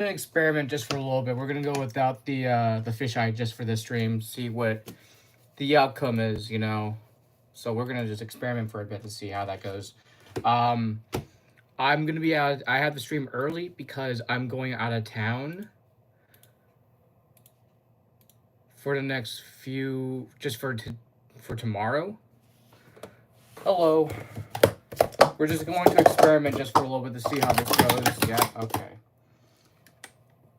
An experiment just for a little bit. We're gonna go without the fisheye just for this stream. See what the outcome is. So we're gonna just experiment for a bit to see how that goes. Um, I'm gonna be out. I have the stream early because I'm going out of town for the next few, just for tomorrow. Hello. We're just going to experiment just for a little bit to see how this goes. Yeah. Okay.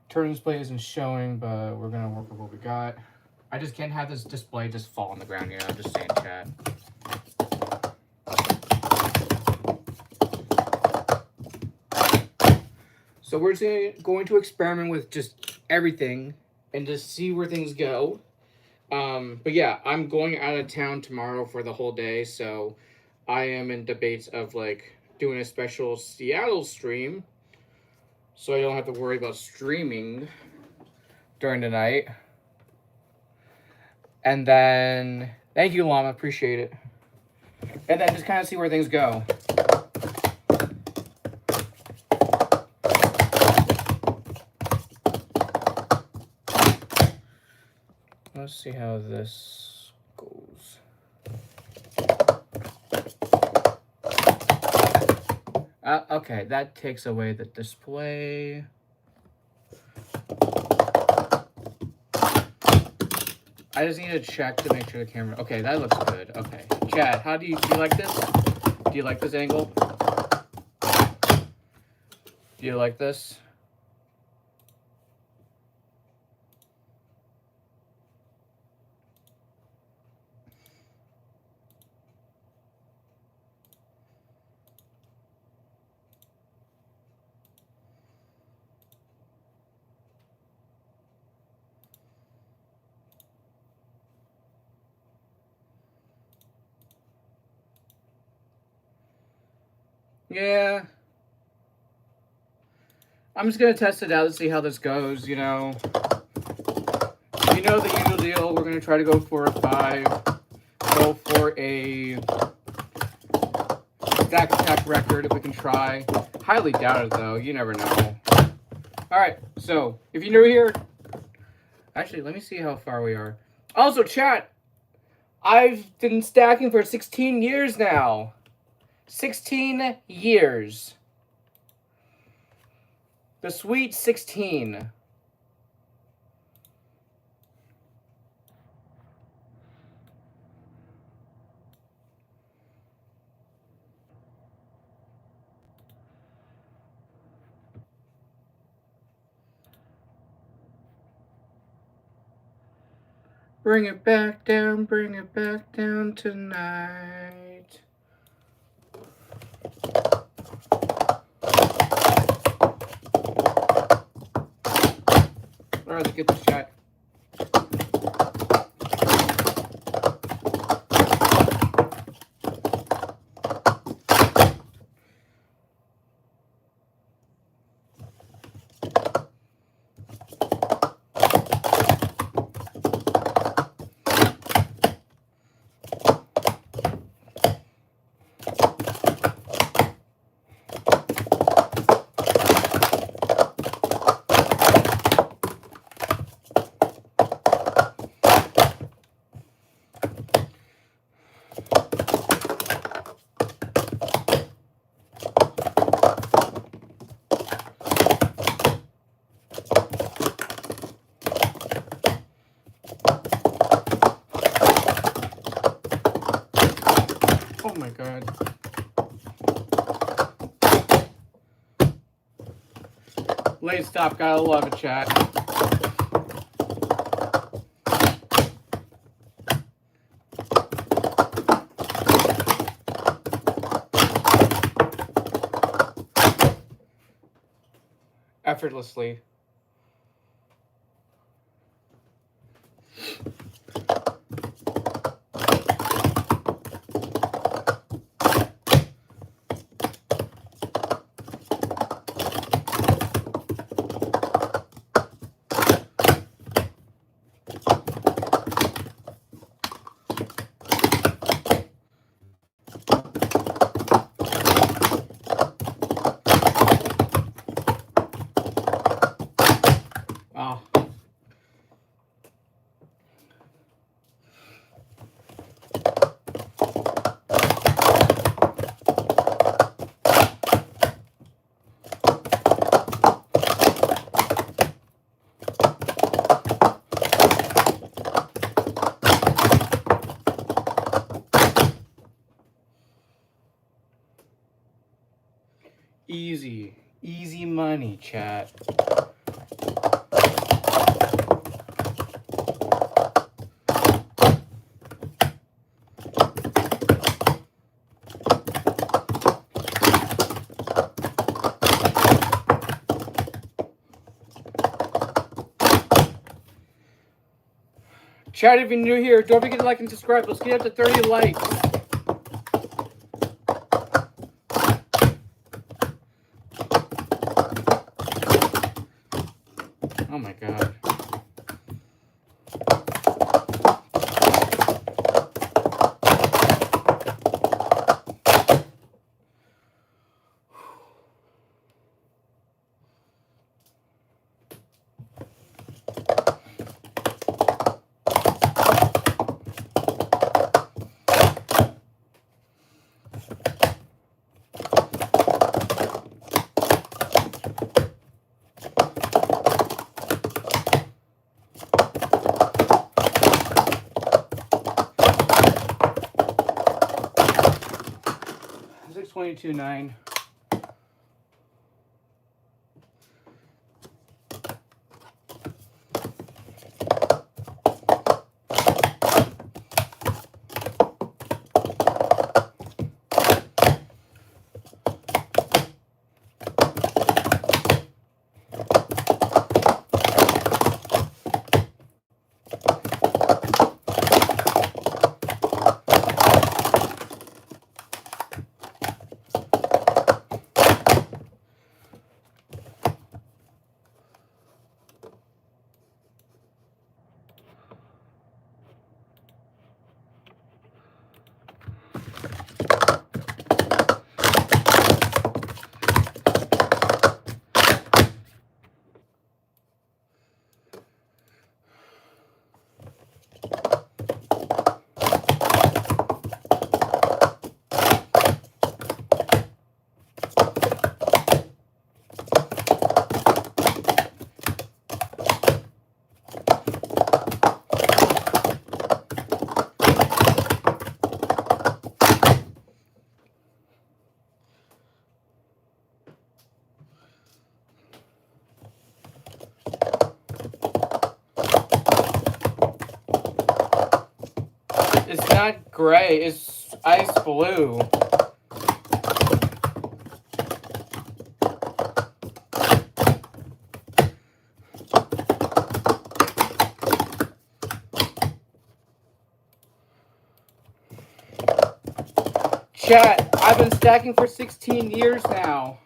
Turn display isn't showing, but we're gonna work with what we got. I just can't have this display just fall on the ground, I'm just saying, chat. So we're just going to experiment with just everything and just see where things go. But yeah, I'm going out of town tomorrow for the whole day, so I am in debates of like doing a special Seattle stream so I don't have to worry about streaming during the night. And then, thank you, Llama, appreciate it. And then just kind of see where things go. Let's see how this goes. Okay, that takes away the display. I just need to check to make sure the camera. Okay, that looks good. Okay, Chad, do you like this? Do you like this angle? Do you like this? Yeah. I'm just gonna test it out to see how this goes, the usual deal. We're gonna try to go for a 5. Go for a stack attack record if we can try. Highly doubt it though, you never know. Alright, so if you're new here, actually let me see how far we are. Also, chat, I've been stacking for 16 years now. 16 years. The sweet 16. Bring it back down tonight. Alright, let's get this shot. Oh my god. Late stop, gotta love it, chat. Effortlessly. chat. Chat, if you're new here, don't forget to like and subscribe. Let's get up to 30 likes. Oh my god. $622.9. It's not gray, it's ice blue. Chat, I've been stacking for 16 years now.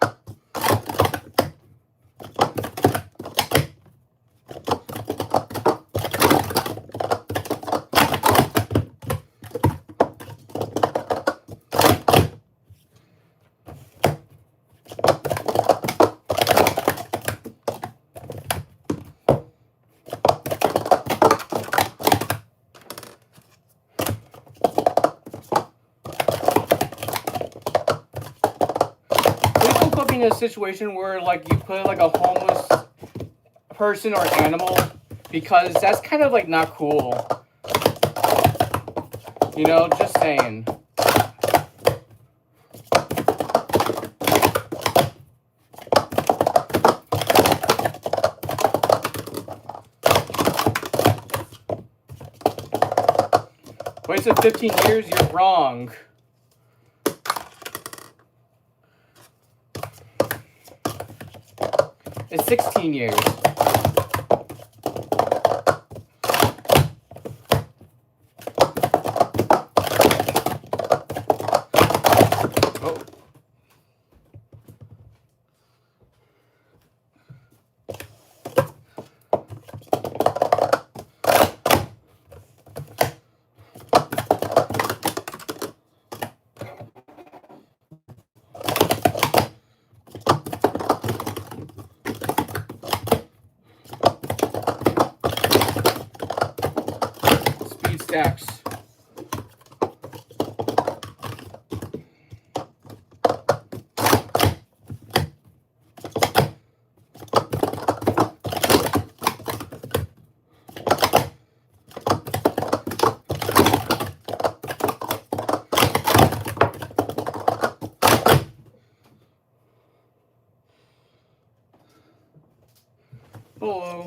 In a situation where like you put like a homeless person or animal, because that's kind of like not cool, you know, just saying. Wasted 15 years, you're wrong. It's 16 years. Oh. Stacks. Hello.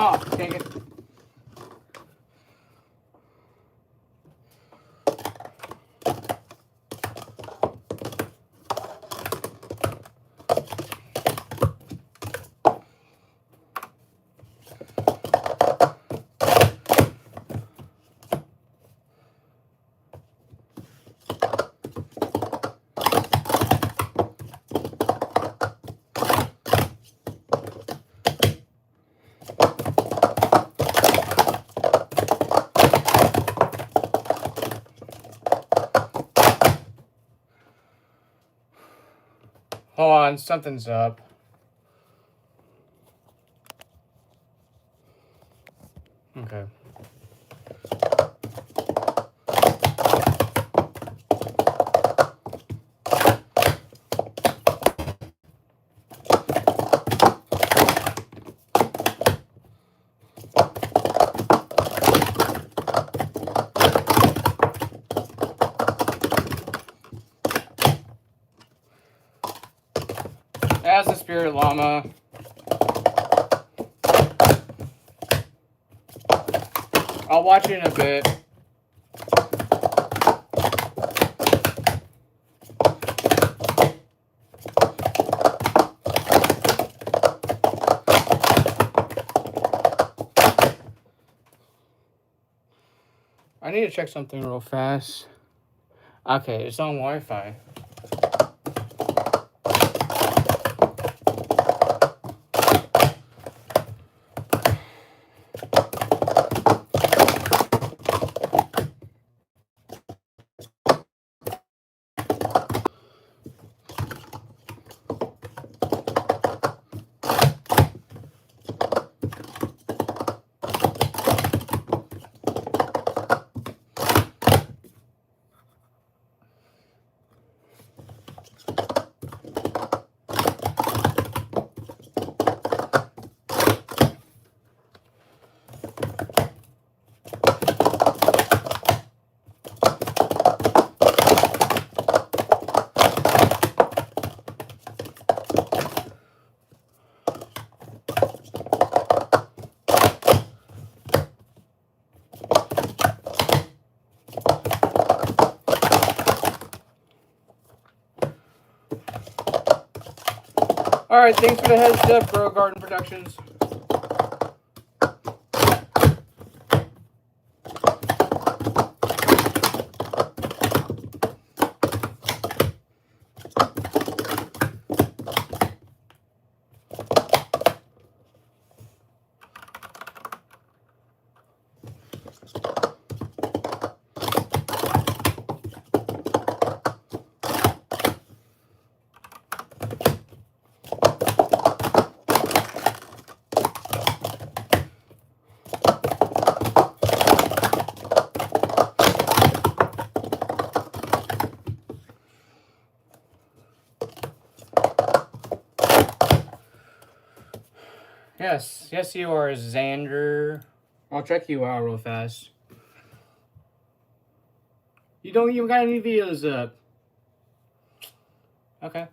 Oh, dang it. Hold on, something's up. Okay. As the spirit llama. I'll watch it in a bit. I need to check something real fast. Okay, it's on Wi-Fi. Alright, thanks for the heads up, Grow Garden Productions. Yes, you are, Xander. I'll check you out real fast. You don't even got any videos up. Okay.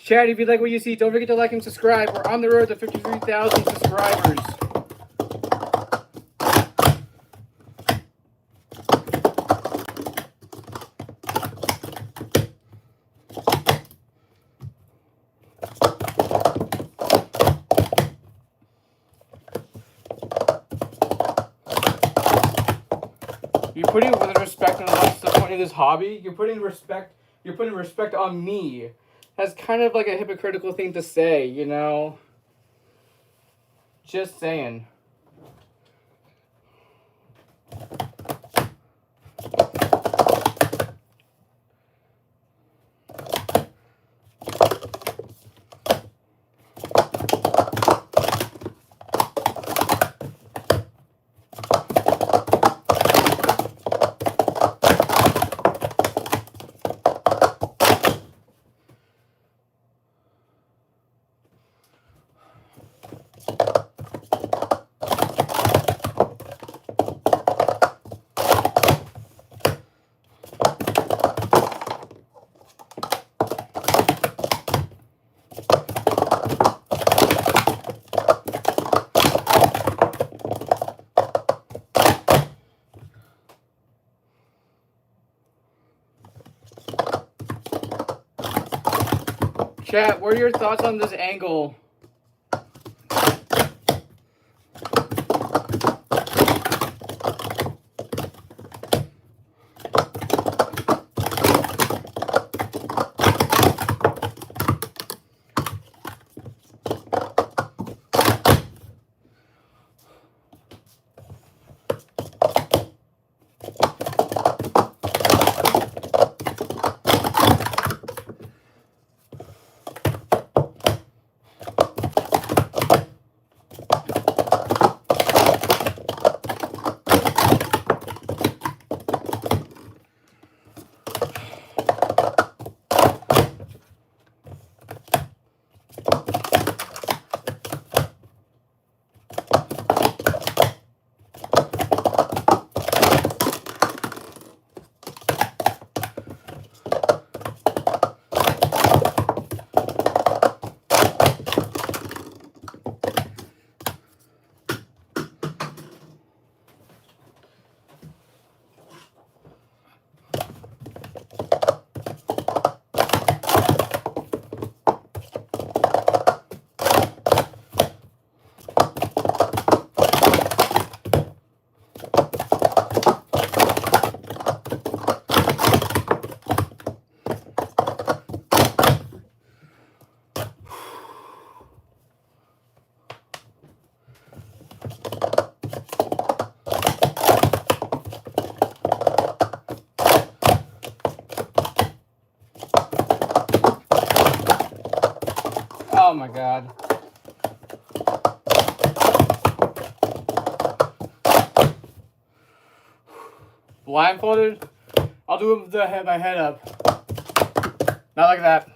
Chat, if you like what you see, don't forget to like and subscribe. We're on the road to 53,000 subscribers. You're putting with respect on what's the point of this hobby? You're putting respect on me. That's kind of like a hypocritical thing to say, you know? Just saying. Chat, what are your thoughts on this angle? Oh my god. Blindfolded? I'll do it with my head up. Not like that.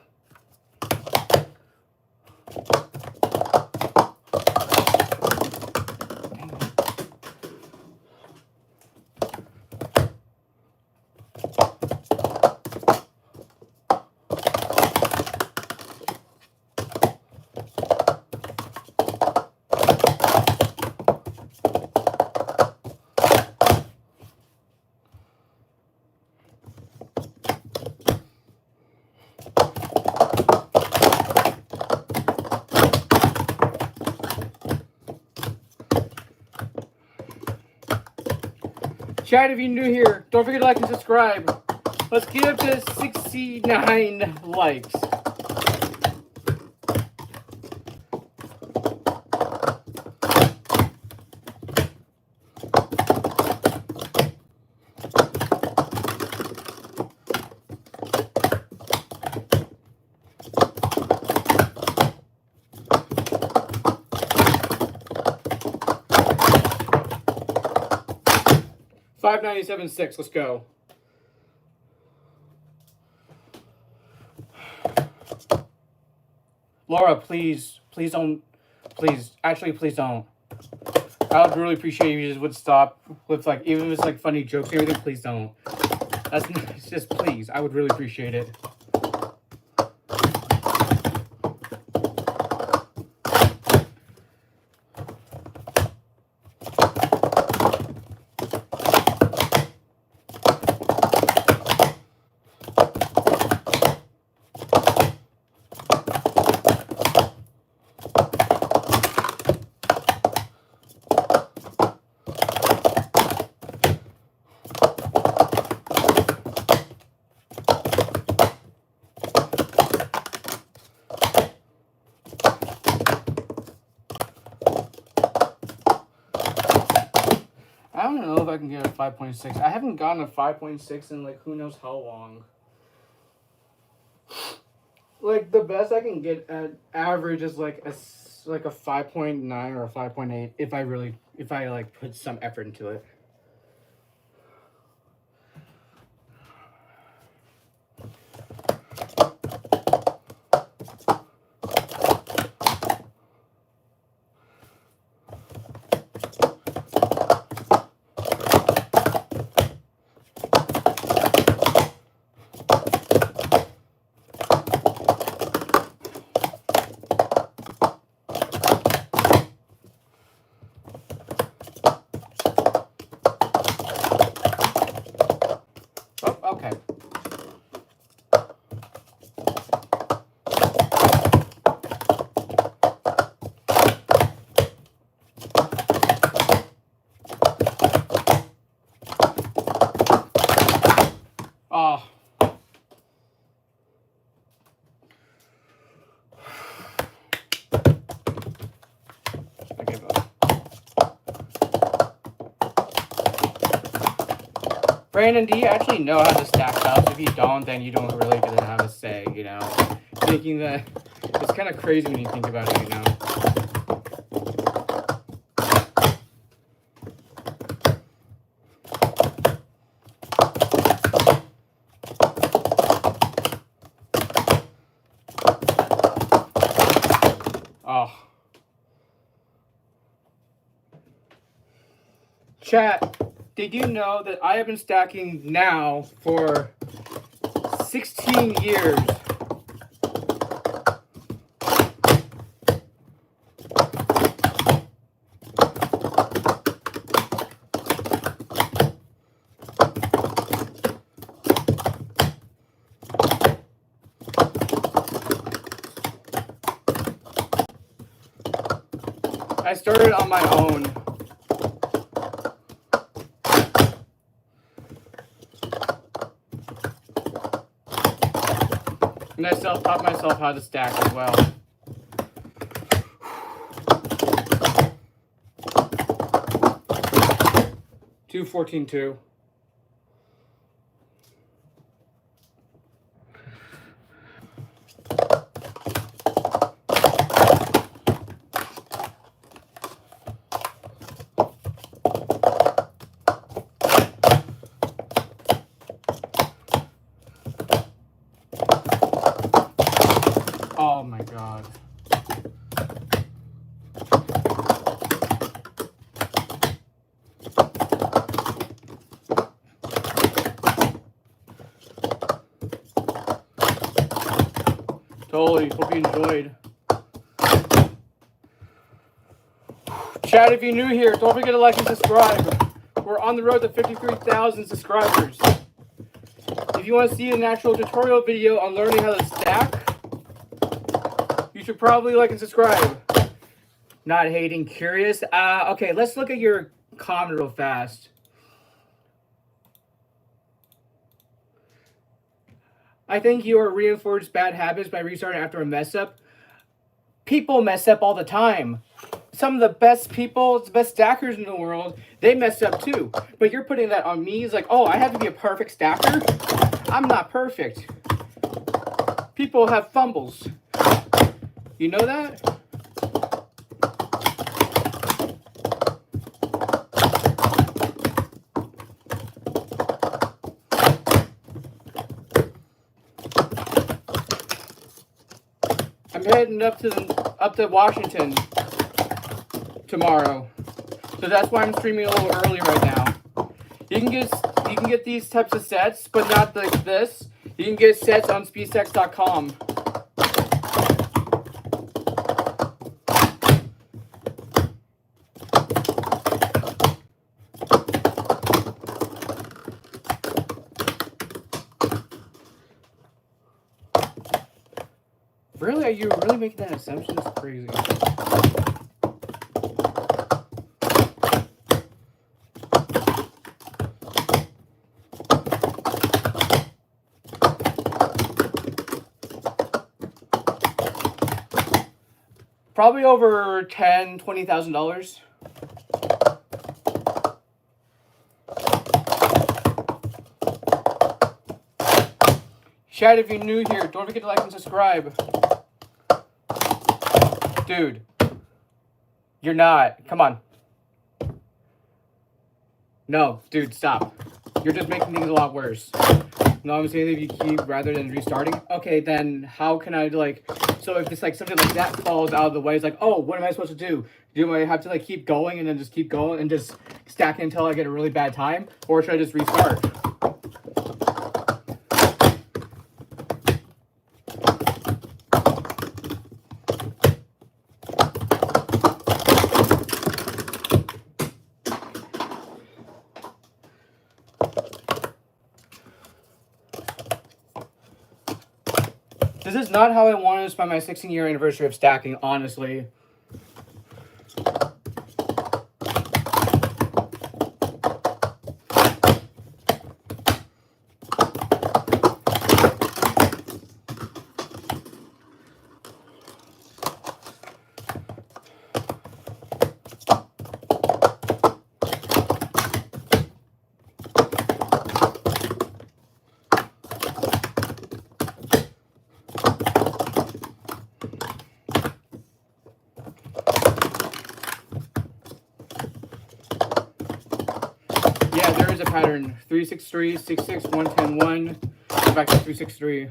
Chat, if you're new here, don't forget to like and subscribe. Let's get up to 69 likes. $597.6. Let's go. Laura, please don't. Please don't. I would really appreciate if you just would stop with like, even if it's like funny jokes and everything. Please don't. That's it's just please. I would really appreciate it. I don't know if I can get a 5.6. I haven't gotten a 5.6 in like who knows how long. Like the best I can get at average is like a 5.9 or a 5.8 if I like put some effort into it. Brandon, do you actually know how to stack stuff? If you don't, then you don't really get to have a say, you know? Thinking that it's kind of crazy when you think about it, you know? Oh. Chat, did you know that I have been stacking now for 16 years? I started on my own. And I self-taught myself how to stack as well. Two 14-2. Oh my god. Totally. Hope you enjoyed. Chat, if you're new here, don't forget to like and subscribe. We're on the road to 53,000 subscribers. If you want to see an actual tutorial video on learning how to stack, you should probably like and subscribe. Not hating, curious. Okay, let's look at your comment real fast. I think you are reinforced bad habits by restarting after a mess up. People mess up all the time. Some of the best people, the best stackers in the world, they mess up too. But you're putting that on me. It's like, oh, I have to be a perfect stacker? I'm not perfect. People have fumbles. You know that? I'm heading up to Washington tomorrow, so that's why I'm streaming a little early right now. You can get these types of sets, but not like this. You can get sets on speedstacks.com. Really? Are you really making that assumption? That's crazy. Probably over $10,000–$20,000. Chat, if you're new here, don't forget to like and subscribe. Dude, you're not. Come on. No, dude, stop. You're just making things a lot worse. No, I'm saying if you keep rather than restarting. Okay, then how can I like? So if it's like something like that falls out of the way, it's like, oh, what am I supposed to do? Do I have to like keep going and then just keep going and just stack it until I get a really bad time, or should I just restart? This is not how I wanted to spend my 16-year anniversary of stacking, honestly. pattern. 363, 66, 110, 1. Back to 363.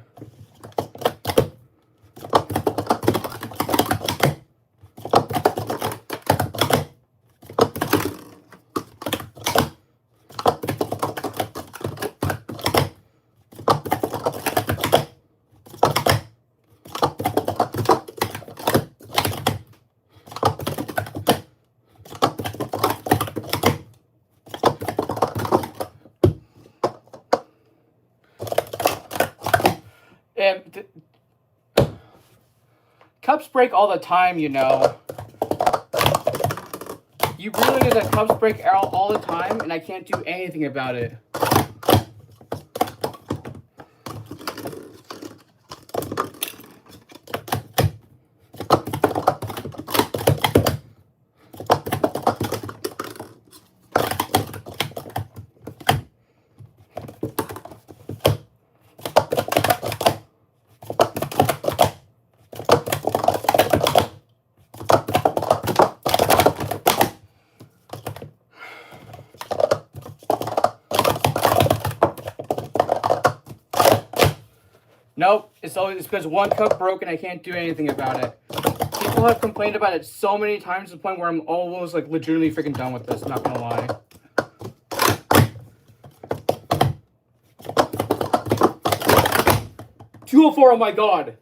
And cups break all the time, you know. You realize that cups break all the time, and I can't do anything about it. Nope, it's because one cup broke and I can't do anything about it. People have complained about it so many times to the point where I'm almost like legitimately freaking done with this, not gonna lie. $204, oh my god!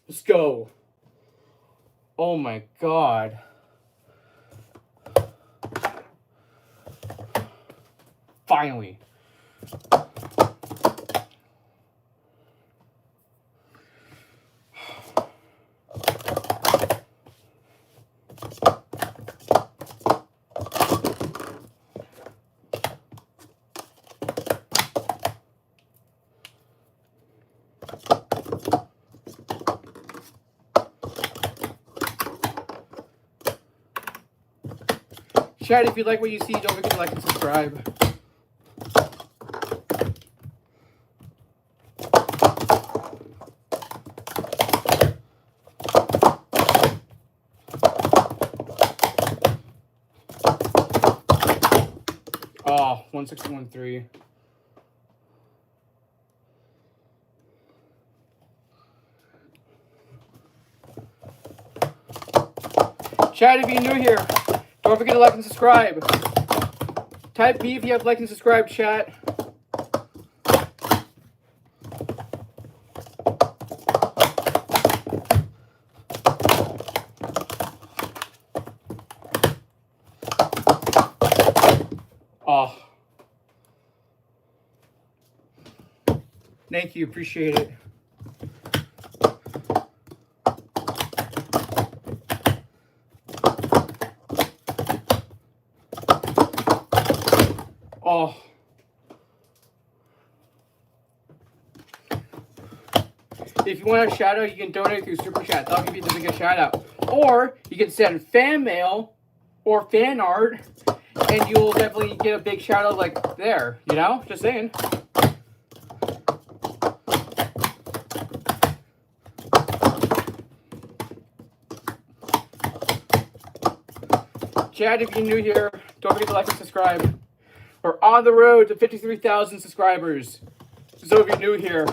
Let's go. Oh my god. Finally. Chat, if you like what you see, don't forget to like and subscribe. Oh, 1613. Chat, if you're new here, don't forget to like and subscribe. Type B if you have liked and subscribed, chat. Oh. Thank you, appreciate it. Oh. If you want a shout out, you can donate through Super Chat. That'll give you the biggest shout out. Or you can send fan mail or fan art, and you'll definitely get a big shout out like there. You know? Just saying. Chat, if you're new here, don't forget to like and subscribe. We're on the road to 53,000 subscribers. So if you're new here,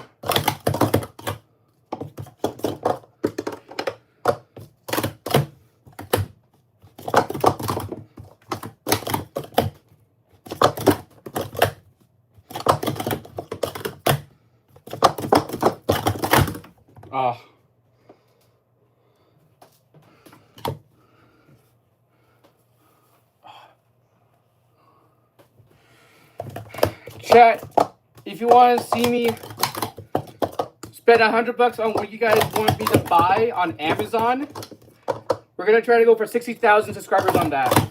chat, if you want to see me spend $100 on what you guys want me to buy on Amazon, we're going to try to go for 60,000 subscribers on that.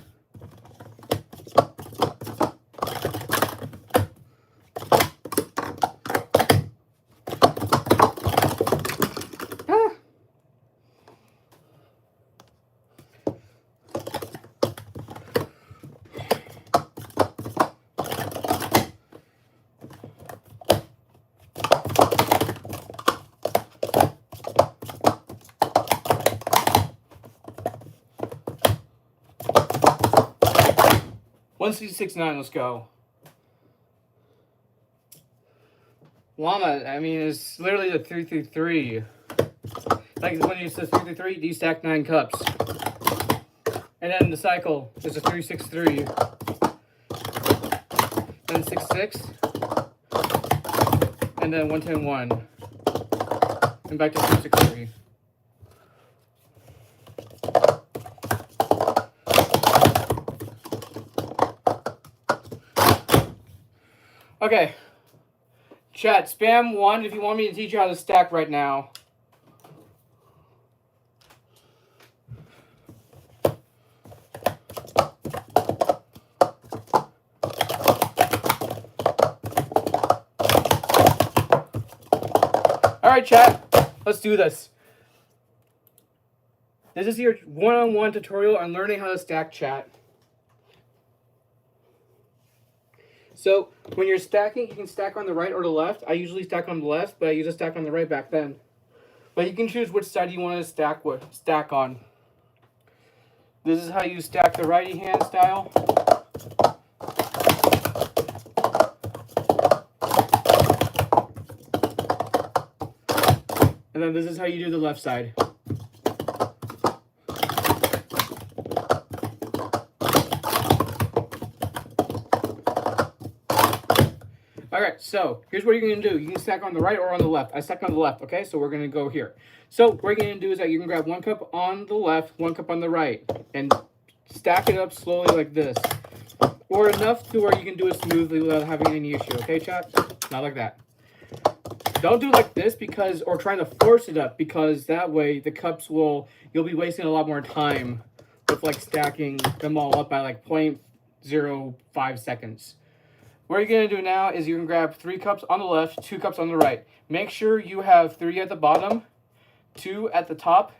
166.9, let's go. Llama, I mean, it's literally the 333. Like when you say 333, you stack 9 cups. And then the cycle is a 363. Then 66. And then 110.1. And back to 363. Okay. Chat, spam 1 if you want me to teach you how to stack right now. Alright, chat, let's do this. This is your one-on-one tutorial on learning how to stack, chat. So, when you're stacking, you can stack on the right or the left. I usually stack on the left, but I used to stack on the right back then. But you can choose which side you want to stack on. This is how you stack the righty hand style. And then this is how you do the left side. Alright, so here's what you're going to do. You can stack on the right or on the left. I stack on the left, okay? So we're going to go here. So what you're going to do is that you can grab 1 cup on the left, 1 cup on the right, and stack it up slowly like this. Or enough to where you can do it smoothly without having any issue, okay, chat? Not like that. Don't do like this because, or trying to force it up, because that way the cups you'll be wasting a lot more time with like stacking them all up by like 0.05 seconds. What you're going to do now is you can grab 3 cups on the left, 2 cups on the right. Make sure you have 3 at the bottom, 2 at the top,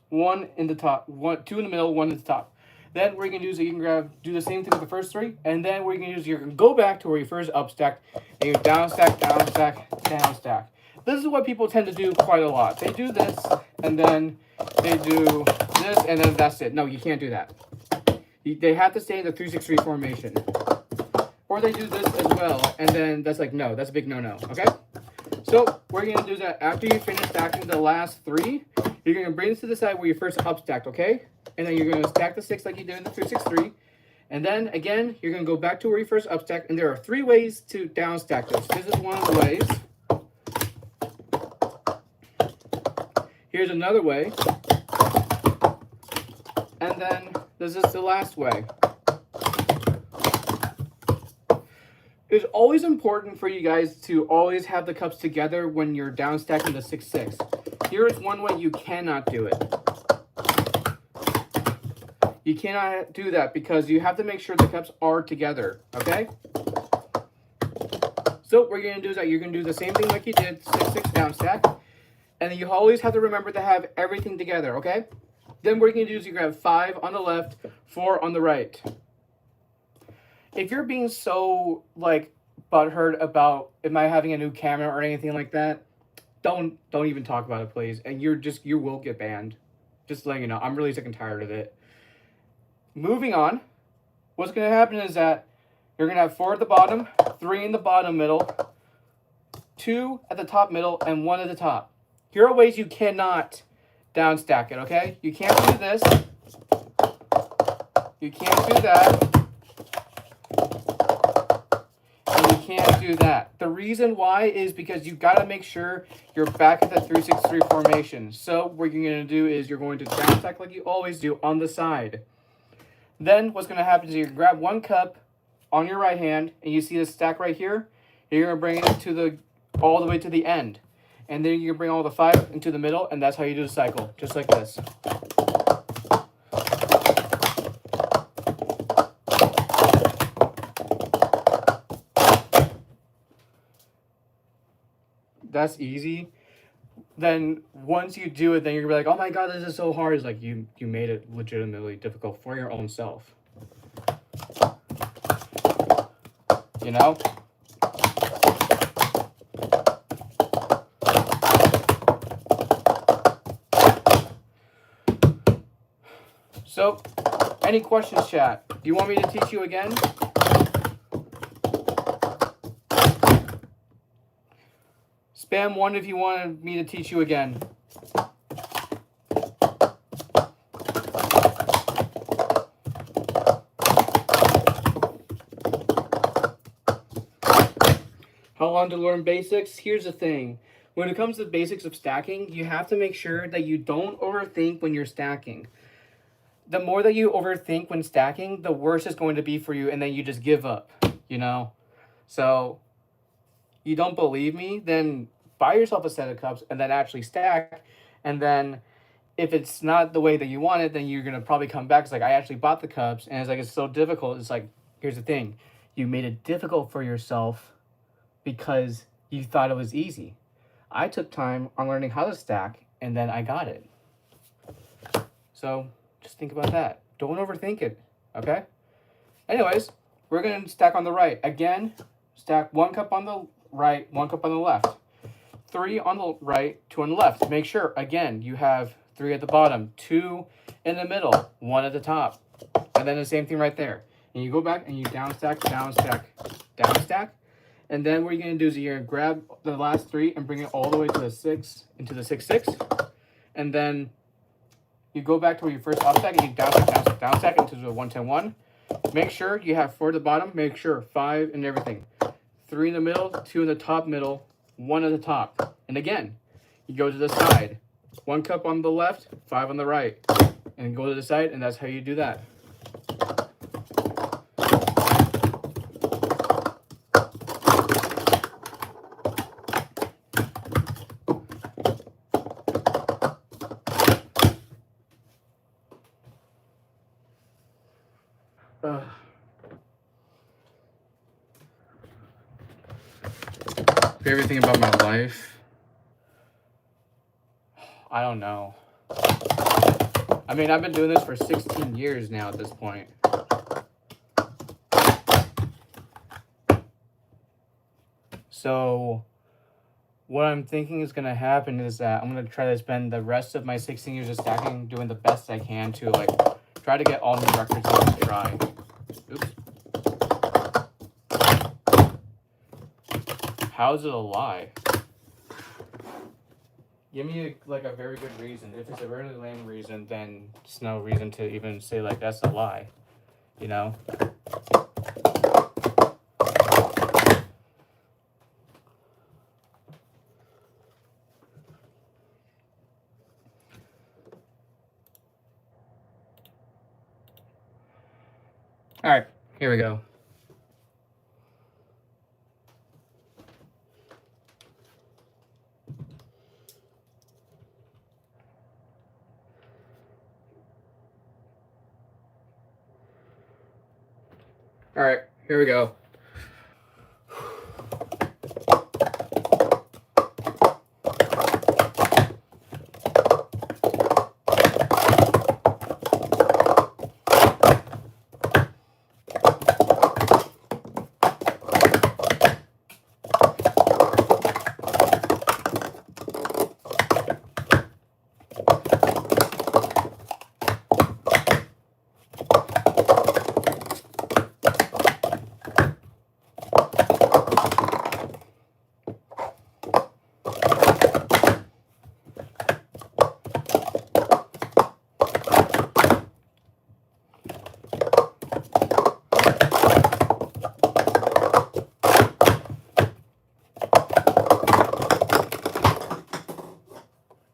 1 in the top, 2 in the middle, 1 at the top. Then what you're going to do is you can do the same thing with the first 3, and then what you're going to do is you're going to go back to where you first up stacked, and you down stack, down stack, down stack. This is what people tend to do quite a lot. They do this, and then they do this, and then that's it. No, you can't do that. They have to stay in the 363 formation. Or they do this as well, and then that's like, no, that's a big no-no, okay? So what you're going to do is that after you finish stacking the last 3, you're going to bring this to the side where you first up stacked, okay? And then you're going to stack the 6 like you did in the 363. And then, again, you're going to go back to where you first up stacked. And there are 3 ways to down stack this. This is one of the ways. Here's another way. And then this is the last way. It's always important for you guys to always have the cups together when you're down stacking the 6-6. Here is one way you cannot do it. You cannot do that because you have to make sure the cups are together, okay? So what you're going to do is that you're going to do the same thing like you did, 6-6 down stack. And then you always have to remember to have everything together, okay? Then what you're going to do is you grab 5 on the left, 4 on the right. If you're being so, like, butthurt about, am I having a new camera or anything like that, don't even talk about it, please. And you will get banned. Just letting you know. I'm really sick and tired of it. Moving on, what's going to happen is that you're going to have 4 at the bottom, 3 in the bottom middle, 2 at the top middle, and 1 at the top. Here are ways you cannot down stack it, okay? You can't do this. You can't do that. And you can't do that. The reason why is because you've got to make sure you're back at the 363 formation. So what you're going to do is you're going to down stack like you always do on the side. Then what's going to happen is you grab 1 cup on your right hand, and you see this stack right here. You're going to bring it to all the way to the end. And then you can bring all the 5 into the middle, and that's how you do the cycle, just like this. That's easy. Then once you do it, then you're gonna be like, oh my god, this is so hard. It's like you made it legitimately difficult for your own self. You know? So, any questions, chat? Do you want me to teach you again? Spam 1 if you wanted me to teach you again. How long to learn basics? Here's the thing. When it comes to basics of stacking, you have to make sure that you don't overthink when you're stacking. The more that you overthink when stacking, the worse it's going to be for you, and then you just give up, you know? So, you don't believe me? Then buy yourself a set of cups and then actually stack. And then if it's not the way that you want it, then you're going to probably come back. It's like, I actually bought the cups, and it's like, it's so difficult. It's like, here's the thing. You made it difficult for yourself because you thought it was easy. I took time on learning how to stack, and then I got it. So just think about that. Don't overthink it, okay? Anyways, we're going to stack on the right. Again, stack 1 cup on the right, 1 cup on the left. 3 on the right, 2 on the left. Make sure, again, you have 3 at the bottom, 2 in the middle, 1 at the top. And then the same thing right there. And you go back and you down stack, down stack, down stack. And then what you're going to do is you're going to grab the last 3 and bring it all the way to the 6, into the 6-6. And then you go back to where you first off stack and you down stack, down stack, down stack into the 1-10-1. Make sure you have 4 at the bottom. Make sure 5 and everything. 3 in the middle, 2 in the top middle, 1 at the top. And again, you go to the side. 1 cup on the left, 5 on the right. And go to the side, and that's how you do that. Favorite thing about my life? I don't know. I mean, I've been doing this for 16 years now at this point. So, what I'm thinking is going to happen is that I'm going to try to spend the rest of my 16 years of stacking doing the best I can to, like, try to get all new records I can try. Oops. How is it a lie? Give me like a very good reason. If it's a very lame reason, then there's no reason to even say like that's a lie. You know? Alright, here we go. All right, here we go.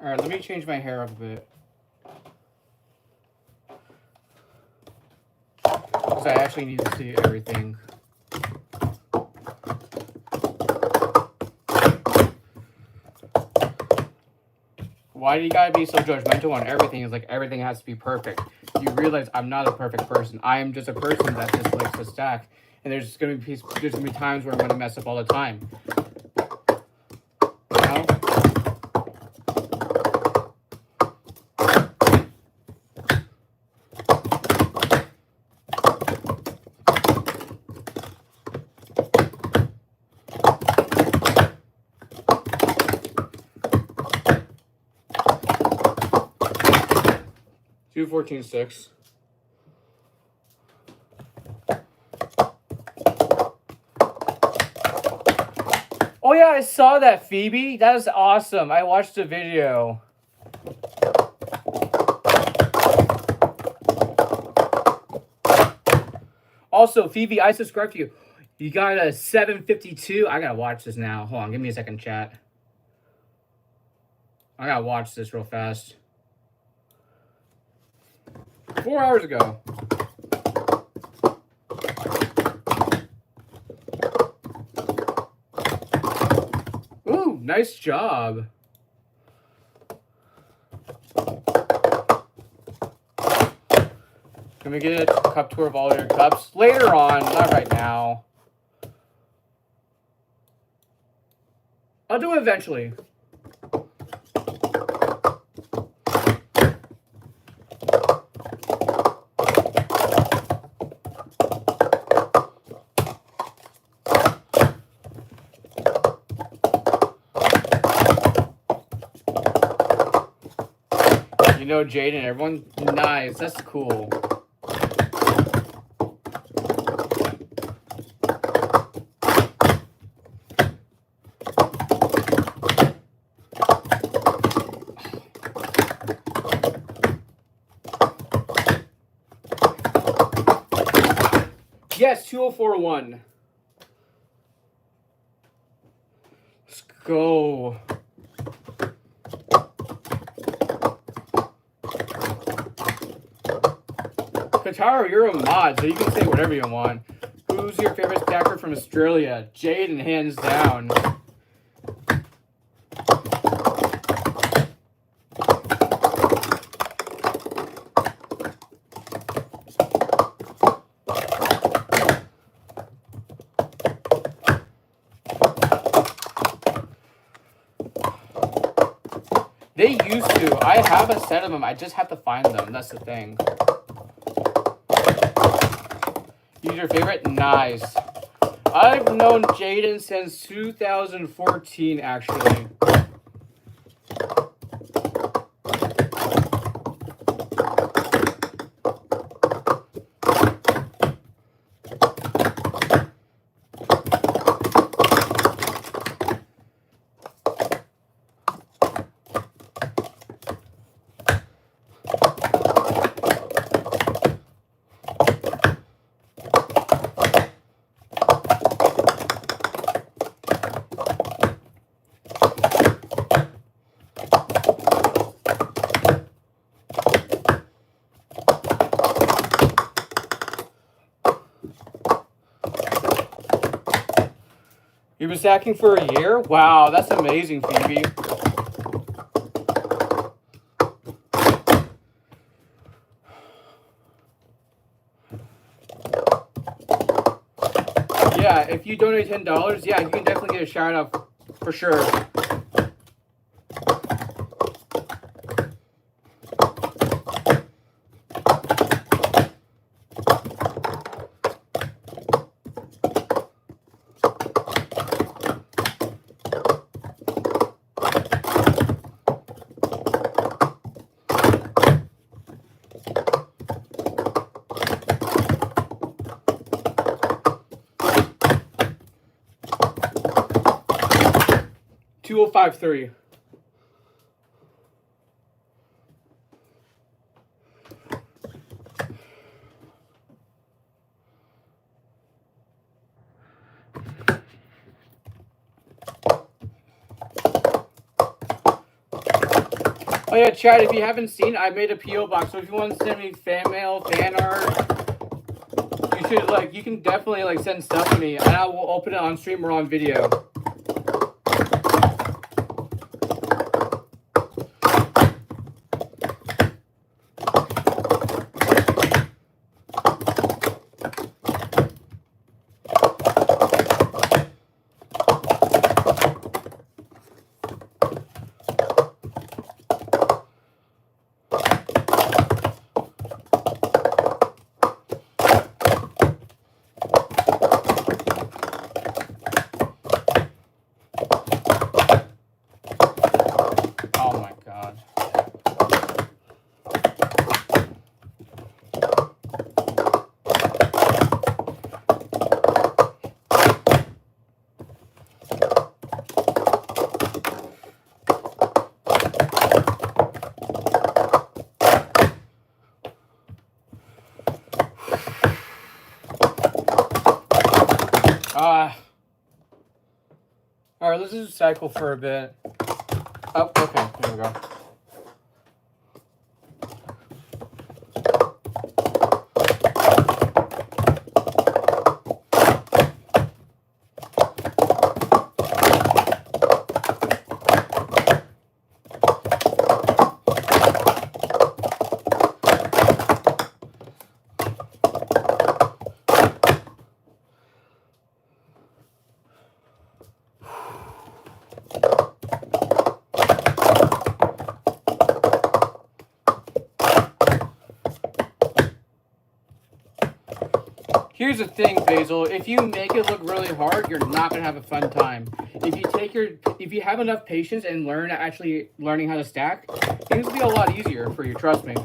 Alright, let me change my hair up a bit. Because I actually need to see everything. Why do you gotta be so judgmental on everything? It's like everything has to be perfect. You realize I'm not a perfect person. I am just a person that just likes to stack. And there's gonna be times where I'm gonna mess up all the time. You know? 2-14-6. Oh yeah, I saw that, Phoebe. That is awesome. I watched the video. Also, Phoebe, I subscribed to you. You got a 752. I gotta watch this now. Hold on, give me a second, chat. I gotta watch this real fast. 4 hours ago. Ooh, nice job. Can we get a cup tour of all your cups? Later on, not right now. I'll do it eventually. You know Jaden, everyone? Nice, that's cool. Yes, 2041. Let's go. Kataro, you're a mod, so you can say whatever you want. Who's your favorite stacker from Australia? Jaden, hands down. They used to. I have a set of them. I just have to find them. That's the thing. Who's your favorite? Nice. I've known Jaden since 2014, actually. You've been stacking for a year? Wow, that's amazing, Phoebe. Yeah, if you donate $10, yeah, you can definitely get a shout out for sure. $2,053. Oh yeah, Chad, if you haven't seen, I made a P.O. box, so if you want to send me fan mail, fan art, you should, you can definitely, send stuff to me, and I will open it on stream or on video. All right, let's just cycle for a bit. Oh, okay, here we go. Here's the thing, Basil. If you make it look really hard, you're not gonna have a fun time. If you have enough patience and learning how to stack, things will be a lot easier for you. Trust me.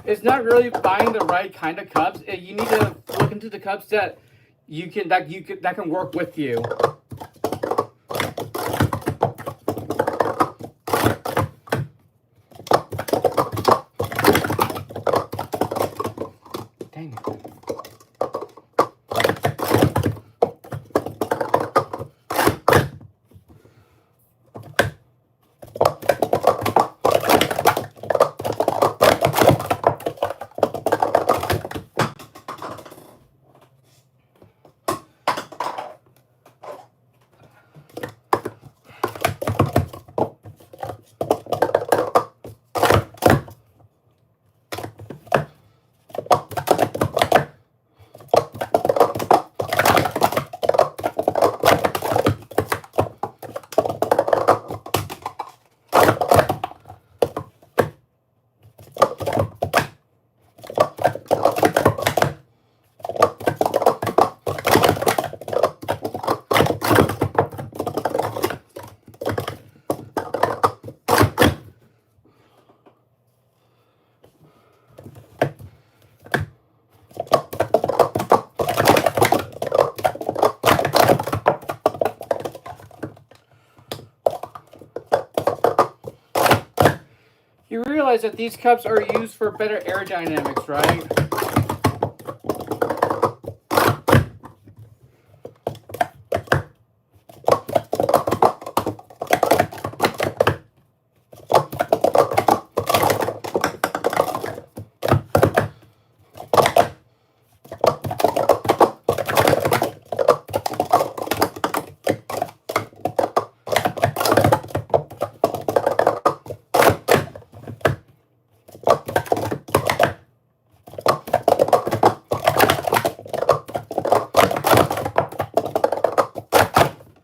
It's not really buying the right kind of cups. You need to look into the cups that can work with you. Dang it. You realize that these cups are used for better aerodynamics, right?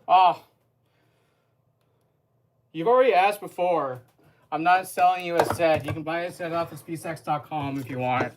Oh, you've already asked before. I'm not selling you a set. You can buy a set off of SpeedSex.com if you want.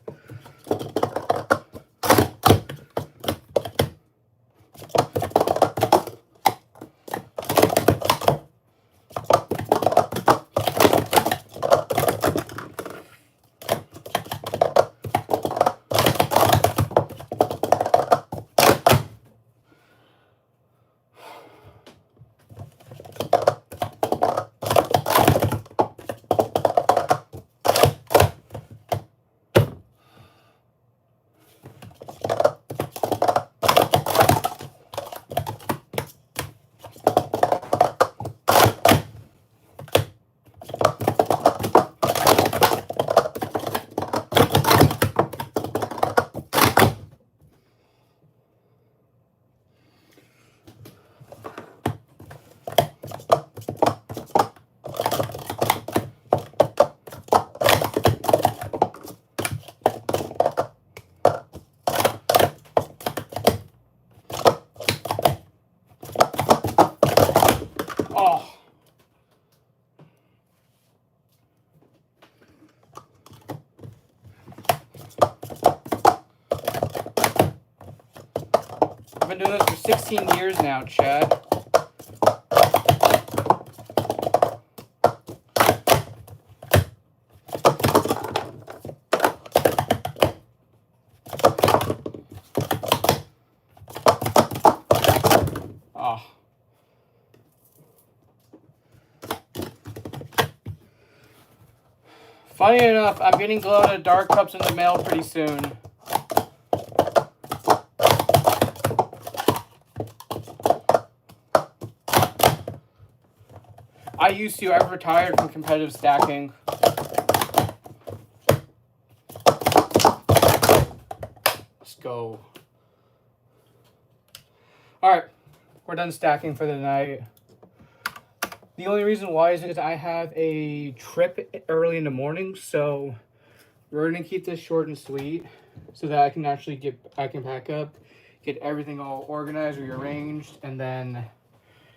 doing this for 16 years now, Chad. Oh. Funny enough, I'm getting glow-in-the-dark cups in the mail pretty soon. I used to. I've retired from competitive stacking. Let's go. Alright, we're done stacking for the night. The only reason why is because I have a trip early in the morning, so we're gonna keep this short and sweet so that I can actually I can pack up, get everything all organized, rearranged, and then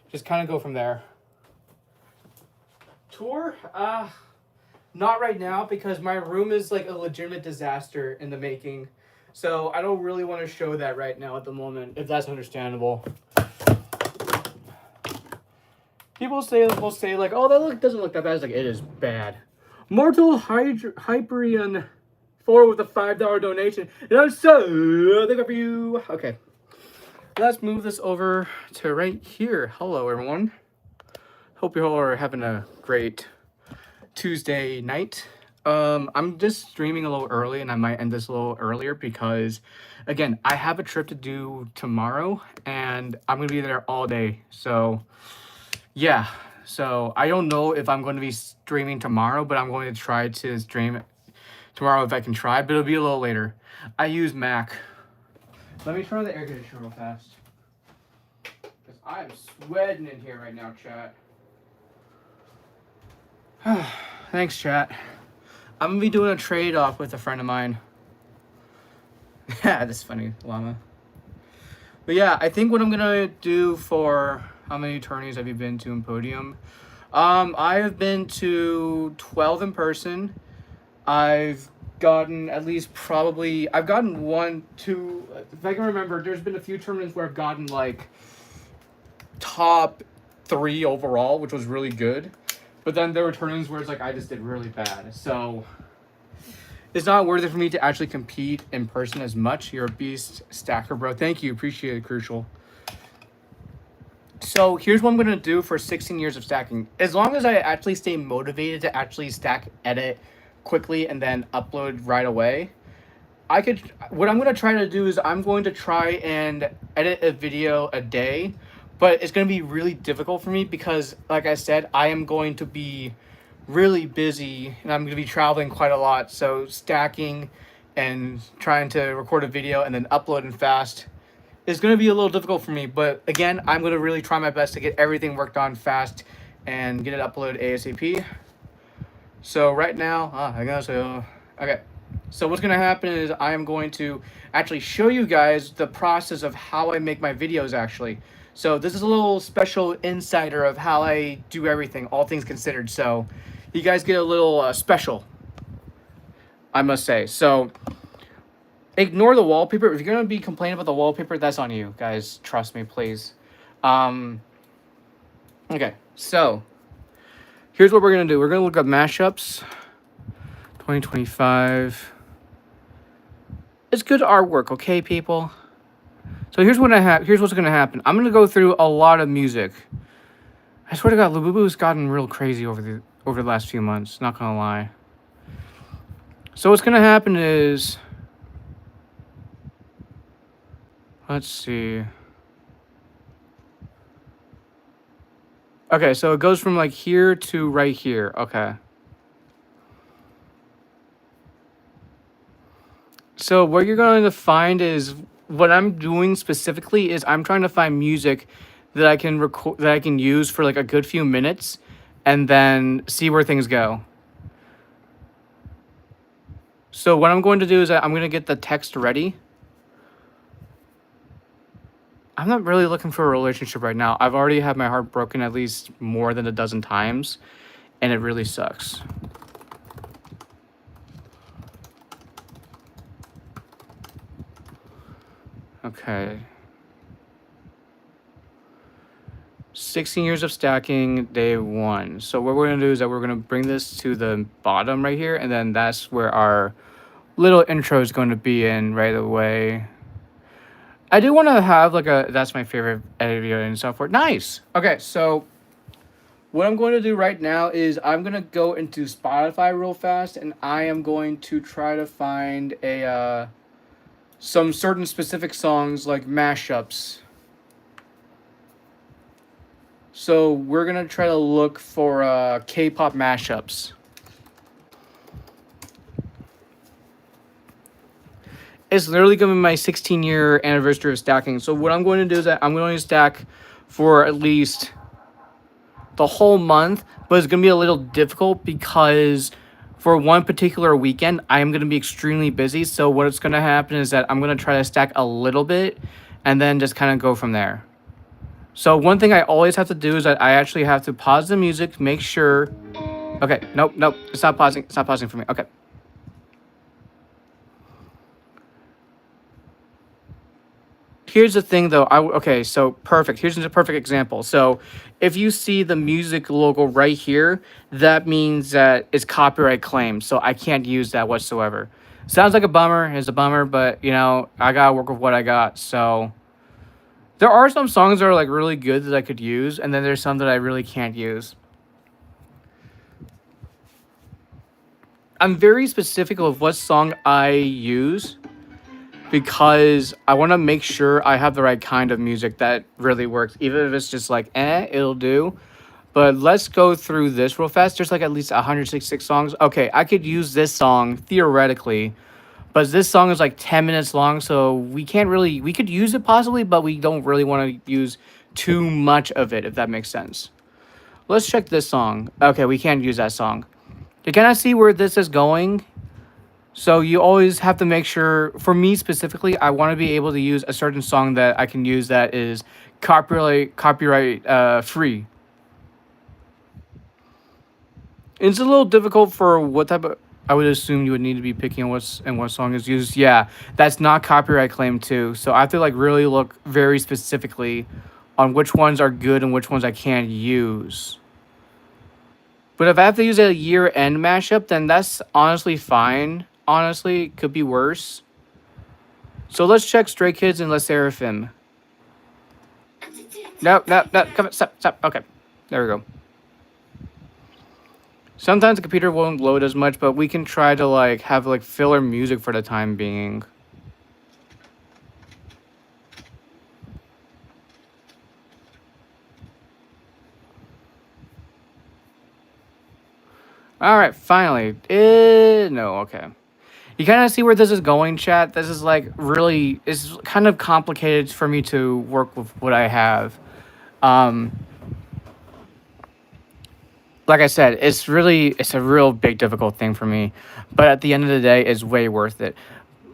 just kind of go from there. Tour? Not right now because my room is like a legitimate disaster in the making. So I don't really want to show that right now at the moment, if that's understandable. People will say like, oh, that doesn't look that bad. It's like, it is bad. Mortal Hyperion 4 with a $5 donation. And I'm so thankful for you. Okay. Let's move this over to right here. Hello, everyone. Hope you all are having a great Tuesday night. I'm just streaming a little early, and I might end this a little earlier because, again, I have a trip to do tomorrow, and I'm going to be there all day. So, yeah. So, I don't know if I'm going to be streaming tomorrow, but I'm going to try to stream tomorrow if I can try, but it'll be a little later. I use Mac. Let me turn on the air conditioner real fast. Because I'm sweating in here right now, chat. Thanks, chat. I'm gonna be doing a trade-off with a friend of mine. Yeah, that's funny, llama. But yeah, I think what I'm gonna do for... How many tourneys have you been to in Podium? I have been to 12 in person. I've gotten at least probably... I've gotten 1, 2... If I can remember, there's been a few tournaments where I've gotten like top 3 overall, which was really good. But then there were tournaments where it's like I just did really bad. So it's not worth it for me to actually compete in person as much. You're a beast stacker, bro. Thank you. Appreciate it, Crucial. So here's what I'm going to do for 16 years of stacking. As long as I actually stay motivated to actually stack, edit quickly, and then upload right away, what I'm going to try to do is I'm going to try and edit a video a day. But it's going to be really difficult for me because, like I said, I am going to be really busy and I'm going to be traveling quite a lot. So stacking and trying to record a video and then uploading fast is going to be a little difficult for me. But again, I'm going to really try my best to get everything worked on fast and get it uploaded ASAP. So right now, okay. So what's going to happen is I am going to actually show you guys the process of how I make my videos actually. So this is a little special insider of how I do everything, all things considered. So you guys get a little special, I must say. So ignore the wallpaper. If you're going to be complaining about the wallpaper, that's on you, guys. Trust me, please. Okay, so here's what we're going to do. We're going to look up mashups 2025. It's good artwork, okay, people? So here's what here's what's gonna happen. I'm gonna go through a lot of music. I swear to God, Lububu's gotten real crazy over the last few months. Not gonna lie. So what's gonna happen is, let's see. Okay, so it goes from like here to right here. Okay. So what you're going to find is what I'm doing specifically is I'm trying to find music that I can record, that I can use for like a good few minutes and then see where things go. So what I'm going to do is I'm going to get the text ready. I'm not really looking for a relationship right now. I've already had my heart broken at least more than a dozen times, and it really sucks. Okay. 16 years of stacking, day one. So what we're gonna do is that we're gonna bring this to the bottom right here, and then that's where our little intro is going to be in right away. I do want to have like a that's my favorite editor and software. Nice. Okay, so what I'm going to do right now is I'm gonna go into Spotify real fast, and I am going to try to find a some certain specific songs like mashups. So we're gonna try to look for K-pop mashups. It's literally gonna be my 16-year anniversary of stacking. So what I'm going to do is that I'm going to stack for at least the whole month, but it's gonna be a little difficult because for one particular weekend, I am gonna be extremely busy. So what's gonna happen is that I'm gonna try to stack a little bit and then just kind of go from there. So one thing I always have to do is that I actually have to pause the music, make sure. Okay, nope, it's not pausing. It's not pausing for me. Okay. Here's the thing, though. Okay, so perfect. Here's a perfect example. So if you see the music logo right here, that means that it's copyright claimed. So I can't use that whatsoever. Sounds like a bummer. It's a bummer, but, you know, I got to work with what I got. So there are some songs that are, like, really good that I could use, and then there's some that I really can't use. I'm very specific of what song I use, because I want to make sure I have the right kind of music that really works. Even if it's just like, it'll do. But let's go through this real fast. There's like at least 166 songs. Okay, I could use this song theoretically, but this song is like 10 minutes long, so we can't really, we could use it possibly, but we don't really want to use too much of it, if that makes sense. Let's check this song. Okay, we can't use that song. You kind of see where this is going. So you always have to make sure, for me specifically, I want to be able to use a certain song that I can use that is copyright free. It's a little difficult for what type of, I would assume you would need to be picking what song is used. Yeah, that's not copyright claimed too. So I have to like really look very specifically on which ones are good and which ones I can't use. But if I have to use a year-end mashup, then that's honestly fine. Honestly, it could be worse. So let's check Stray Kids and Let's Seraphim. No, come on, stop. Okay, there we go. Sometimes the computer won't load as much, but we can try to like have like filler music for the time being. All right, finally. No, okay. You kind of see where this is going, chat. This is like really, it's kind of complicated for me to work with what I have. Like I said, it's a real big difficult thing for me. But at the end of the day, it's way worth it.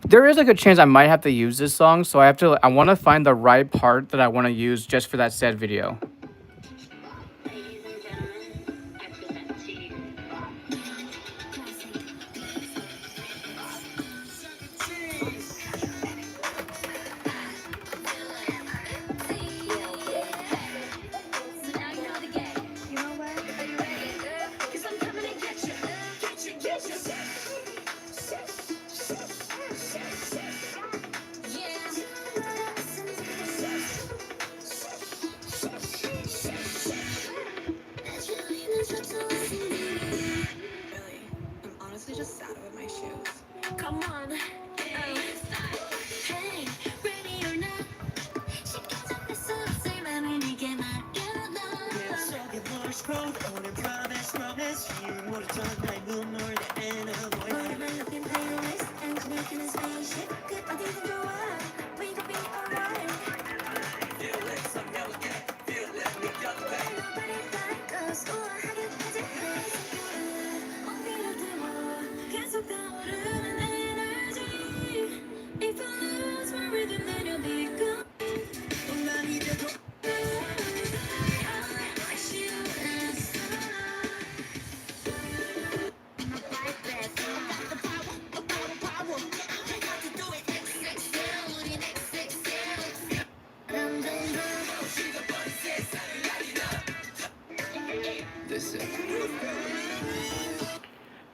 There is a good chance I might have to use this song, so I want to find the right part that I want to use just for that said video.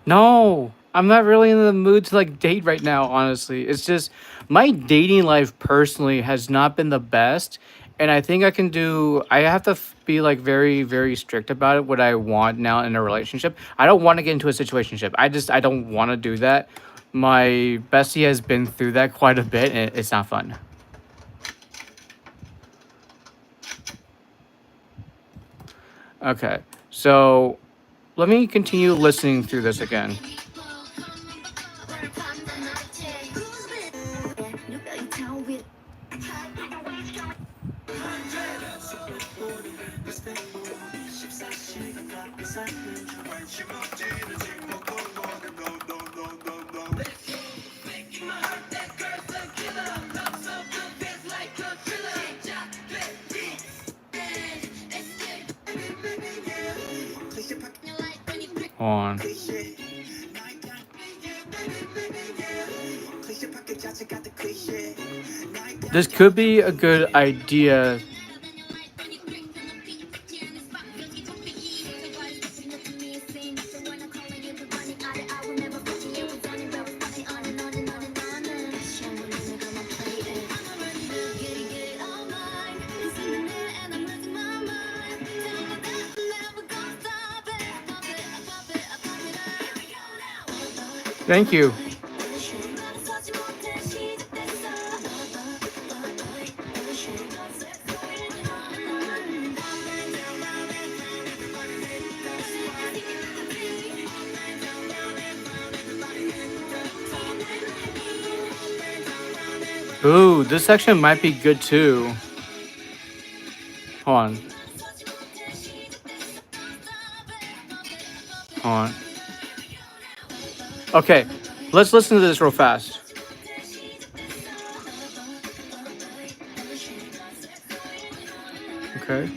No, I'm not really in the mood to like date right now, honestly. It's just my dating life personally has not been the best. And I think I have to be like very, very strict about it, what I want now in a relationship. I don't want to get into a situationship. I don't want to do that. My bestie has been through that quite a bit and it's not fun. Okay. So let me continue listening through this again. Hold on. This could be a good idea. Thank you. Ooh, this section might be good too. Hold on. Hold on. Okay, let's listen to this real fast. Okay.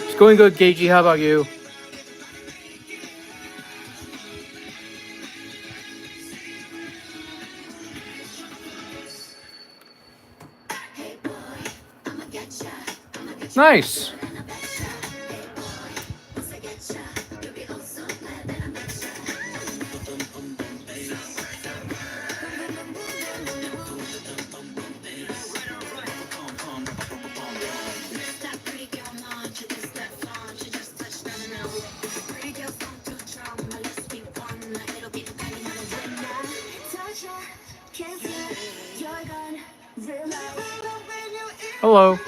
It's going good, Gagey. How about you? Nice. Hello.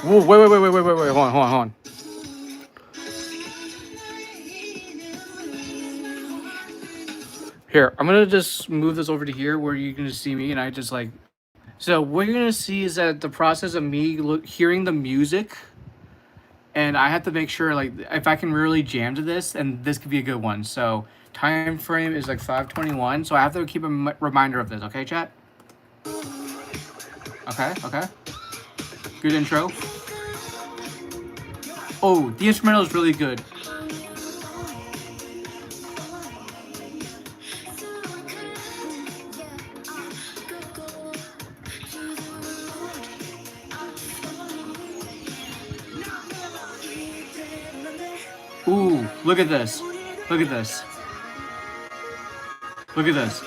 Whoa, wait. Hold on. Here, I'm gonna just move this over to here where you're gonna see me, and I just like. So what you're gonna see is that the process of me hearing the music, and I have to make sure like if I can really jam to this, and this could be a good one. So time frame is like 5:21, so I have to keep a reminder of this. Okay, chat. Okay. Good intro. Oh, the instrumental is really good. Ooh, look at this. Look at this. Look at this.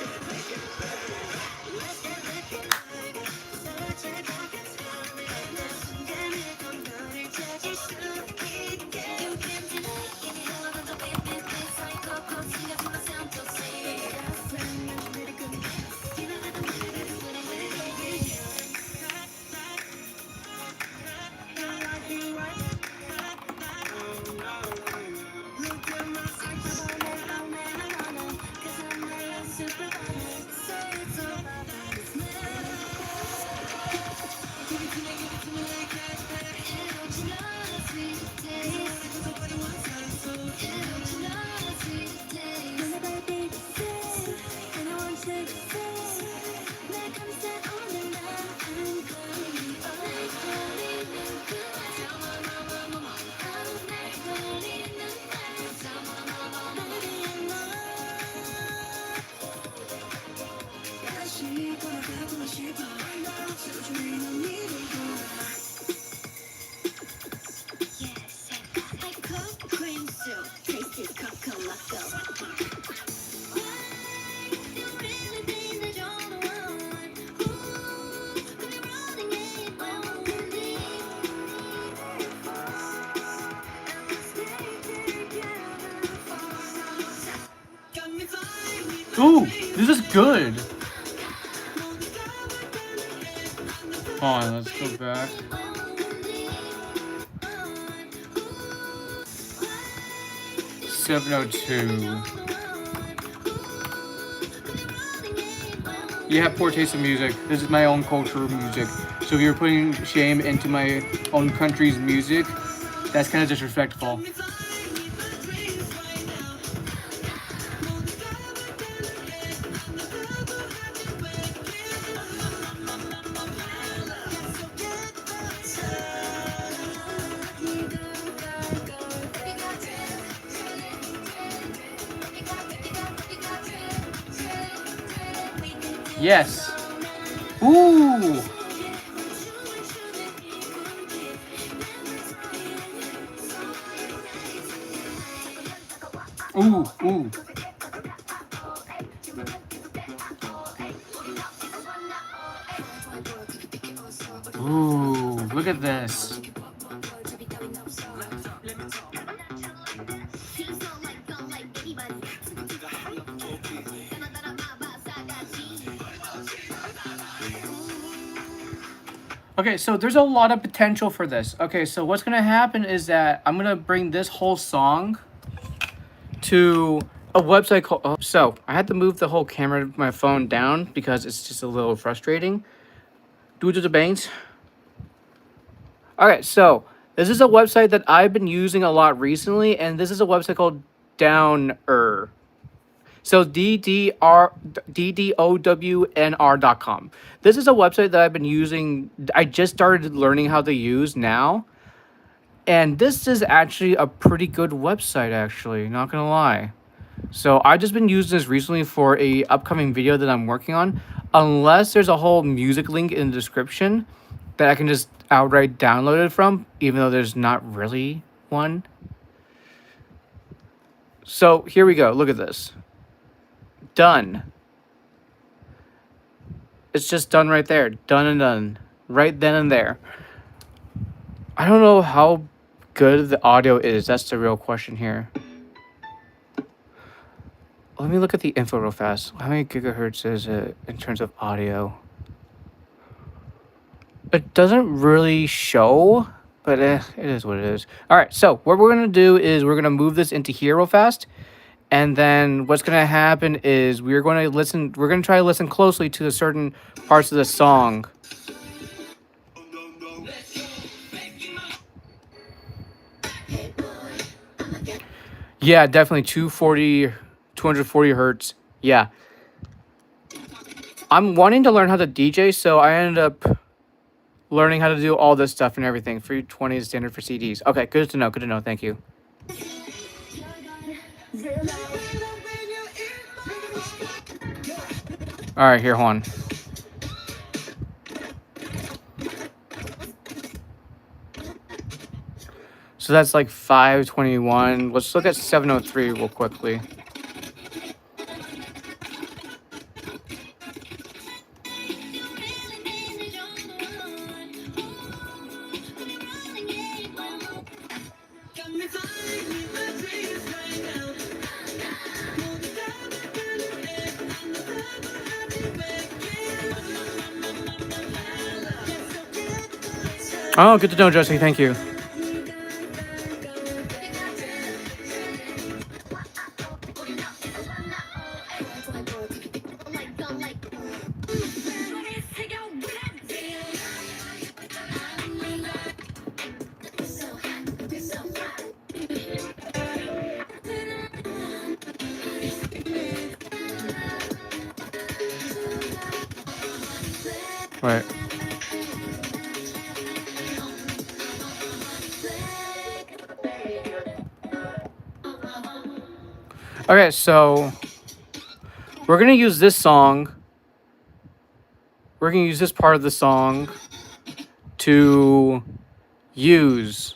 good. Hold on, let's go back. $702. You have poor taste in music. This is my own culture of music. So if you're putting shame into my own country's music, that's kind of disrespectful. Yes. Ooh. Ooh, ooh. Ooh, look at this. Okay, so there's a lot of potential for this. Okay, so what's gonna happen is that I'm gonna bring this whole song to a website called. Oh, so I had to move the whole camera of my phone down because it's just a little frustrating. Due to the bangs. Okay, so this is a website that I've been using a lot recently, and this is a website called Downer. So DDOWNR.com. This is a website that I've been using. I just started learning how to use now. And this is actually a pretty good website, actually, not gonna lie. So I've just been using this recently for a upcoming video that I'm working on. Unless there's a whole music link in the description that I can just outright download it from, even though there's not really one. So here we go. Look at this. Done. It's just done right there. Done and done. Right then and there. I don't know how good the audio is. That's the real question here. Let me look at the info real fast. How many gigahertz is it in terms of audio? It doesn't really show, but it is what it is. All right, so what we're going to do is we're going to move this into here real fast. And then what's going to happen is we're going to listen. We're going to try to listen closely to the certain parts of the song. Yeah, definitely 240 hertz. Yeah. I'm wanting to learn how to DJ, so I ended up learning how to do all this stuff and everything. 320 is standard for CDs. Okay, good to know. Good to know. Thank you. All right, here, hold on. So that's like 521. Let's look at 703 real quickly. Oh, good to know, Jesse. Thank you. Right. Okay, so we're going to use this song. We're going to use this part of the song to use.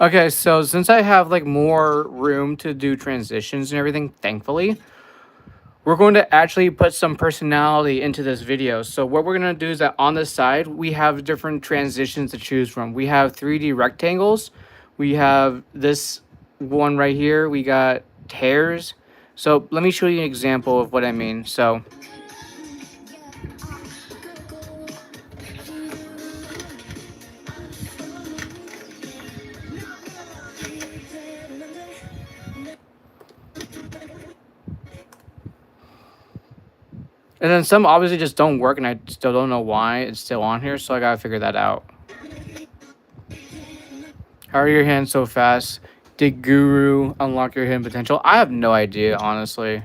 Okay, so since I have like more room to do transitions and everything, thankfully, we're going to actually put some personality into this video. So what we're going to do is that on the side, we have different transitions to choose from. We have 3D rectangles. We have this one right here. We got tears. So let me show you an example of what I mean. So and then some obviously just don't work, and I still don't know why it's still on here, so I gotta figure that out. How are your hands so fast? Did Guru unlock your hidden potential? I have no idea, honestly.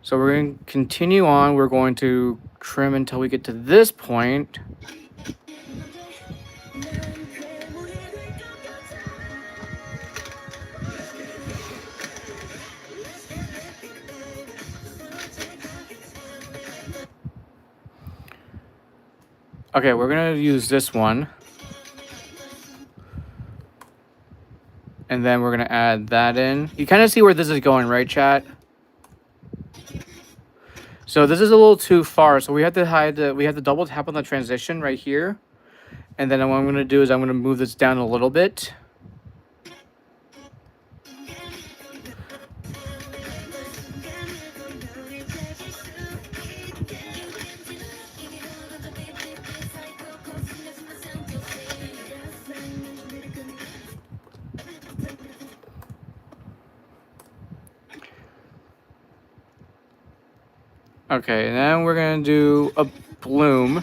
So we're going to continue on. We're going to trim until we get to this point. Okay, we're going to use this one. And then we're going to add that in. You kind of see where this is going, right, chat? So this is a little too far. So we have to we have to double tap on the transition right here. And then what I'm going to do is I'm going to move this down a little bit. Okay, and then we're going to do a bloom.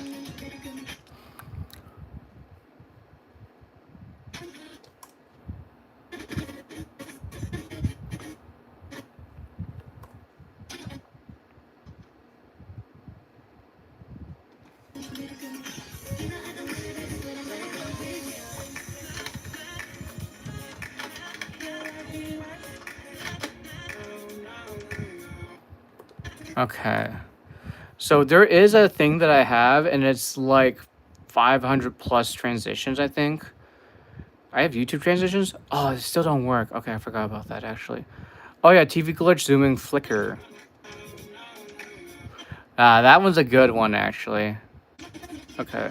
Okay. So there is a thing that I have, and it's like 500 plus transitions, I think. I have YouTube transitions? Oh, it still don't work. Okay, I forgot about that, actually. Oh, yeah, TV glitch, zooming, flicker. That one's a good one, actually. Okay.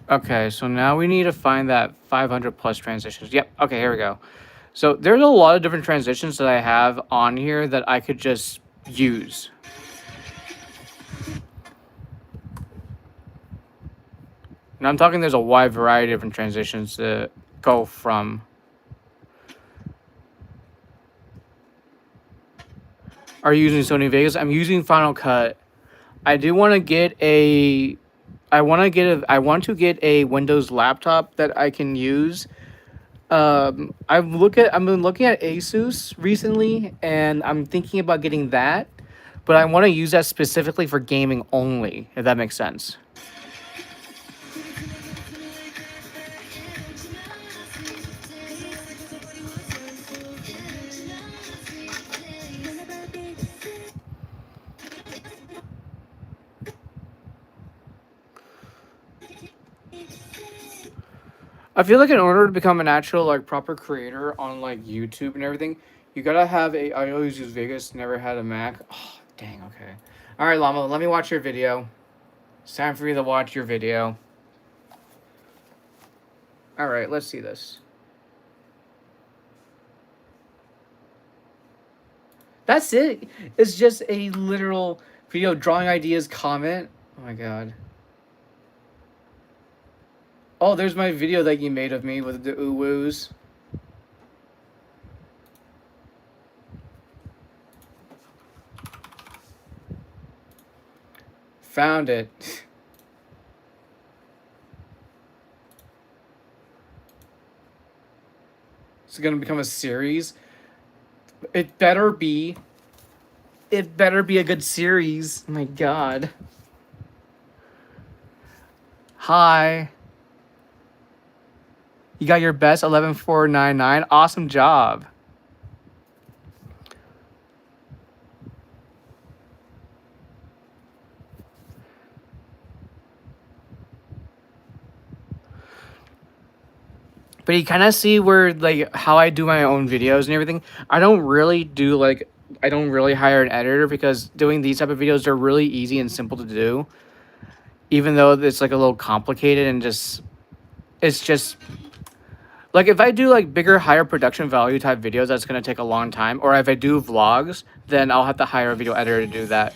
Okay, so now we need to find that 500 plus transitions. Yep, okay, here we go. So there's a lot of different transitions that I have on here that I could just use. And I'm talking there's a wide variety of different transitions to go from. Are you using Sony Vegas? I'm using Final Cut. I do want to get a I want to get a Windows laptop that I can use. I've been looking at Asus recently, and I'm thinking about getting that, but I want to use that specifically for gaming only, if that makes sense. I feel like in order to become an actual like proper creator on like YouTube and everything, you gotta have a. I always use Vegas. Never had a Mac. Oh dang. Okay. All right, Llama. Let me watch your video. It's time for you to watch your video. All right. Let's see this. That's it. It's just a literal video drawing ideas comment. Oh my god. Oh, there's my video that you made of me with the ooh-woos. Found it. It's gonna become a series. It better be. It better be a good series. Oh my god. Hi. You got your best 11499. Awesome job. But you kind of see where like how I do my own videos and everything. I don't really do like I don't really hire an editor because doing these type of videos are really easy and simple to do. Even though it's like a little complicated and just it's just like if I do like bigger, higher production value type videos, that's gonna take a long time. Or if I do vlogs, then I'll have to hire a video editor to do that.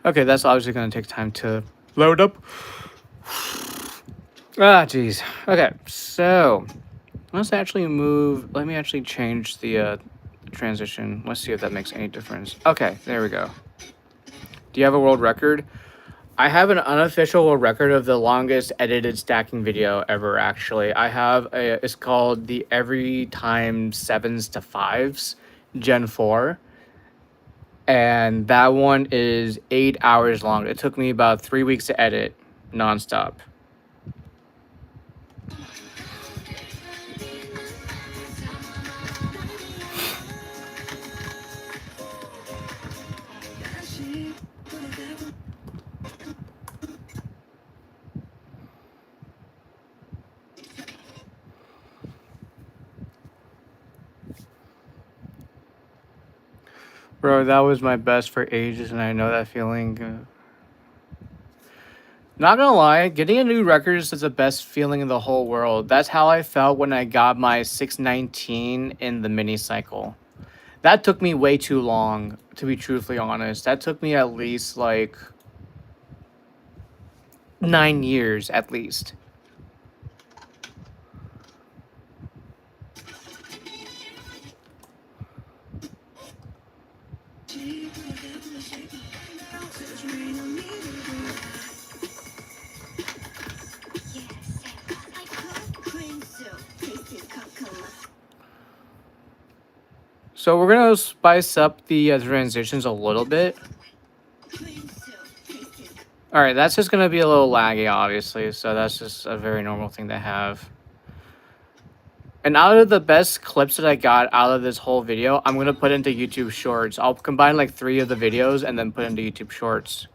Okay, that's obviously gonna take time to load up. Ah, jeez. Okay, so let's actually move. Let me actually change the transition. Let's see if that makes any difference. Okay, there we go. Do you have a world record? I have an unofficial world record of the longest edited stacking video ever, actually. I have a, it's called the Every Time 7s to 5s Gen 4. And that one is 8 hours long. It took me about 3 weeks to edit nonstop. Bro, that was my best for ages, and I know that feeling. Not gonna lie, getting a new record is the best feeling in the whole world. That's how I felt when I got my 619 in the mini cycle. That took me way too long, to be truthfully honest. That took me at least like 9 years at least. So we're gonna spice up the transitions a little bit. All right, that's just gonna be a little laggy, obviously. So that's just a very normal thing to have. And out of the best clips that I got out of this whole video, I'm gonna put into YouTube Shorts. I'll combine like 3 of the videos and then put into YouTube Shorts.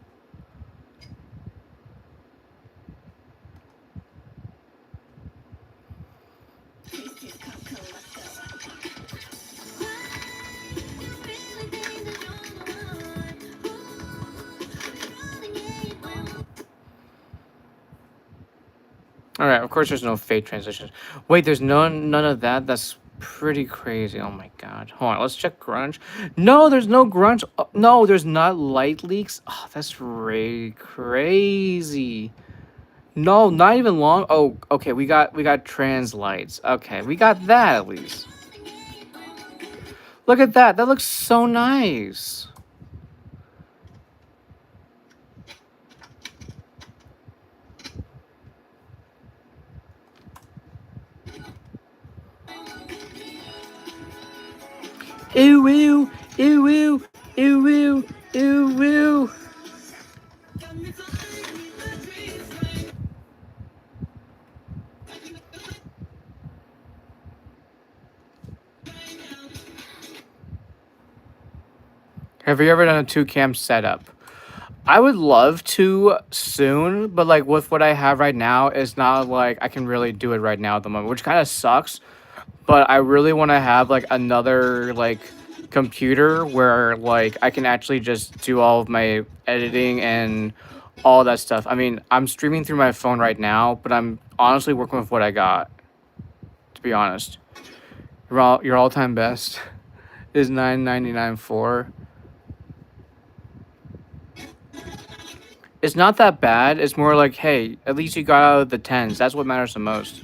All right, of course there's no fade transitions. Wait, there's none of that? That's pretty crazy. Oh my god. Hold on, let's check grunge. No, there's no grunge. Oh, no, there's not light leaks. Oh, that's crazy. No, not even long. Oh, okay, we got trans lights. Okay, we got that at least. Look at that. That looks so nice. Ew, ew, ew, ew, ew, ew, ew, ew. Have you ever done a 2-cam setup? I would love to soon, but like with what I have right now, it's not like I can really do it right now at the moment, which kind of sucks. But I really want to have like another like computer where like I can actually just do all of my editing and all that stuff. I mean, I'm streaming through my phone right now, but I'm honestly working with what I got, to be honest. Your all-time best is 999.4. It's not that bad. It's more like, hey, at least you got out of the 10s. That's what matters the most.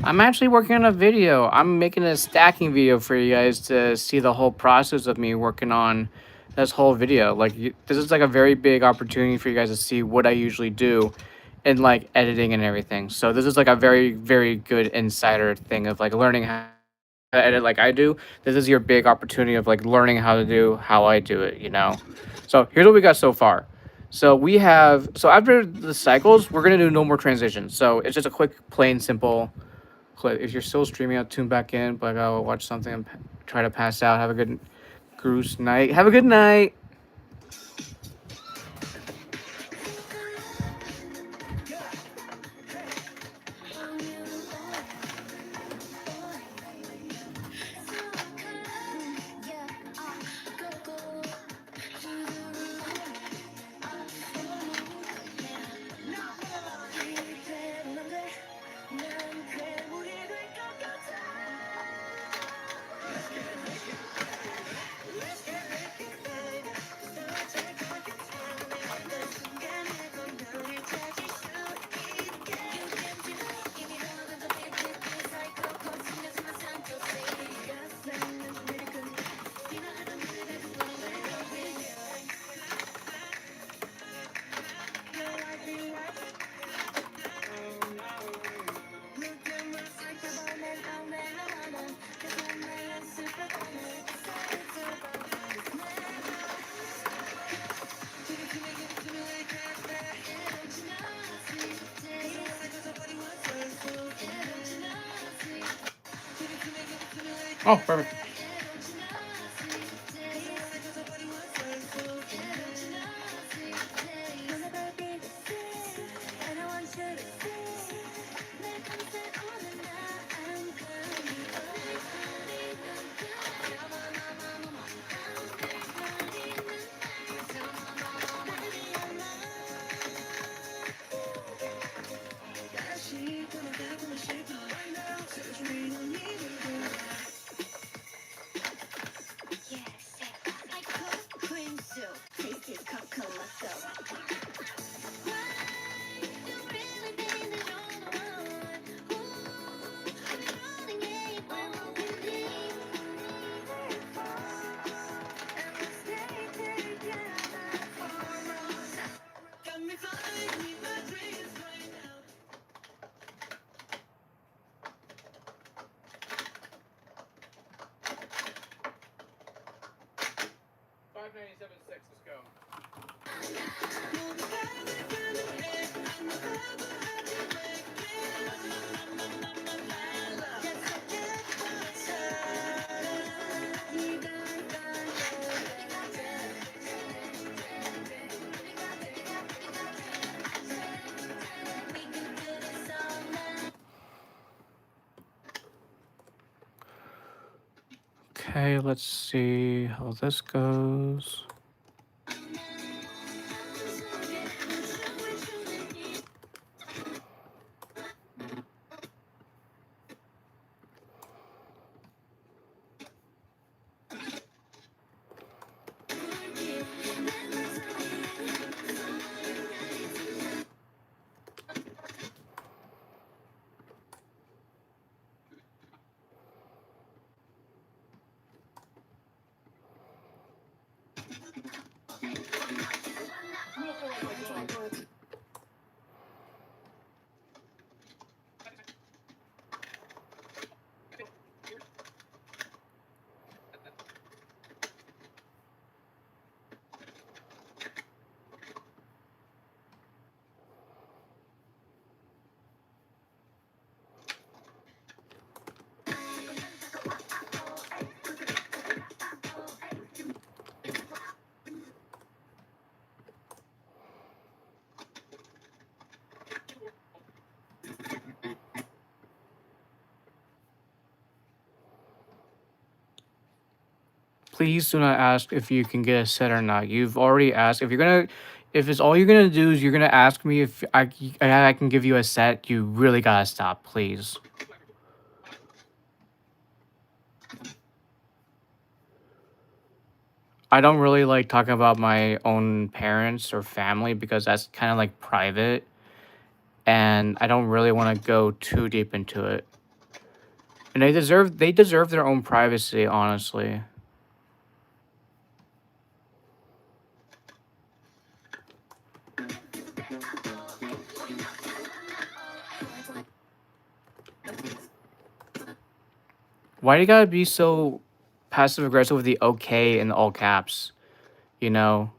I'm actually working on a video. I'm making a stacking video for you guys to see the whole process of me working on this whole video. Like, this is like a very big opportunity for you guys to see what I usually do in like editing and everything. So this is like a very, very good insider thing of like learning how to edit like I do. This is your big opportunity of like learning how to do how I do it, you know? So here's what we got so far. So after the cycles, we're gonna do no more transitions. So it's just a quick, plain, simple clip. If you're still streaming, I'll tune back in, but I'll watch something and try to pass out. Have a good goose night. Have a good night. Oh, perfect. Let's go. Okay, let's see how this goes. Please do not ask if you can get a set or not. You've already asked. If it's all you're gonna do is you're gonna ask me if I can give you a set, you really gotta stop, please. I don't really like talking about my own parents or family because that's kind of like private, and I don't really want to go too deep into it. And they deserve their own privacy, honestly. Why do you gotta be so passive aggressive with the okay in all caps? You know?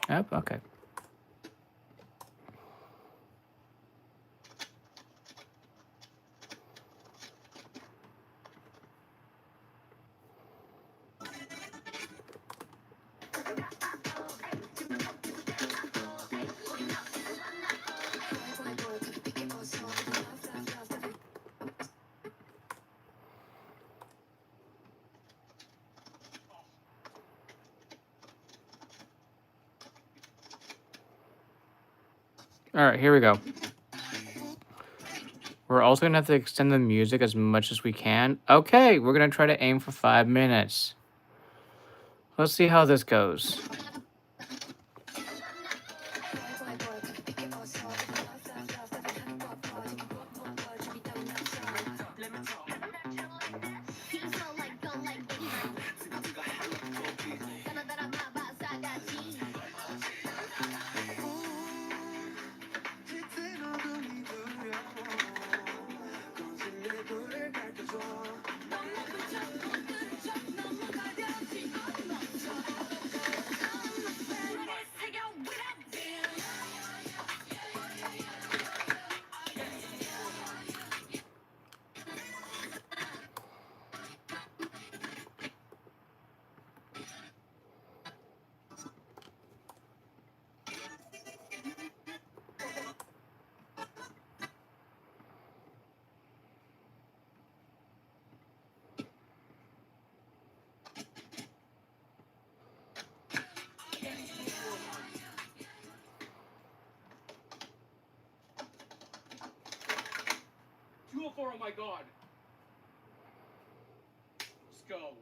Yep, okay. Alright, here we go. We're also gonna have to extend the music as much as we can. Okay, we're gonna try to aim for 5 minutes. Let's see how this goes. Oh my god. Let's go.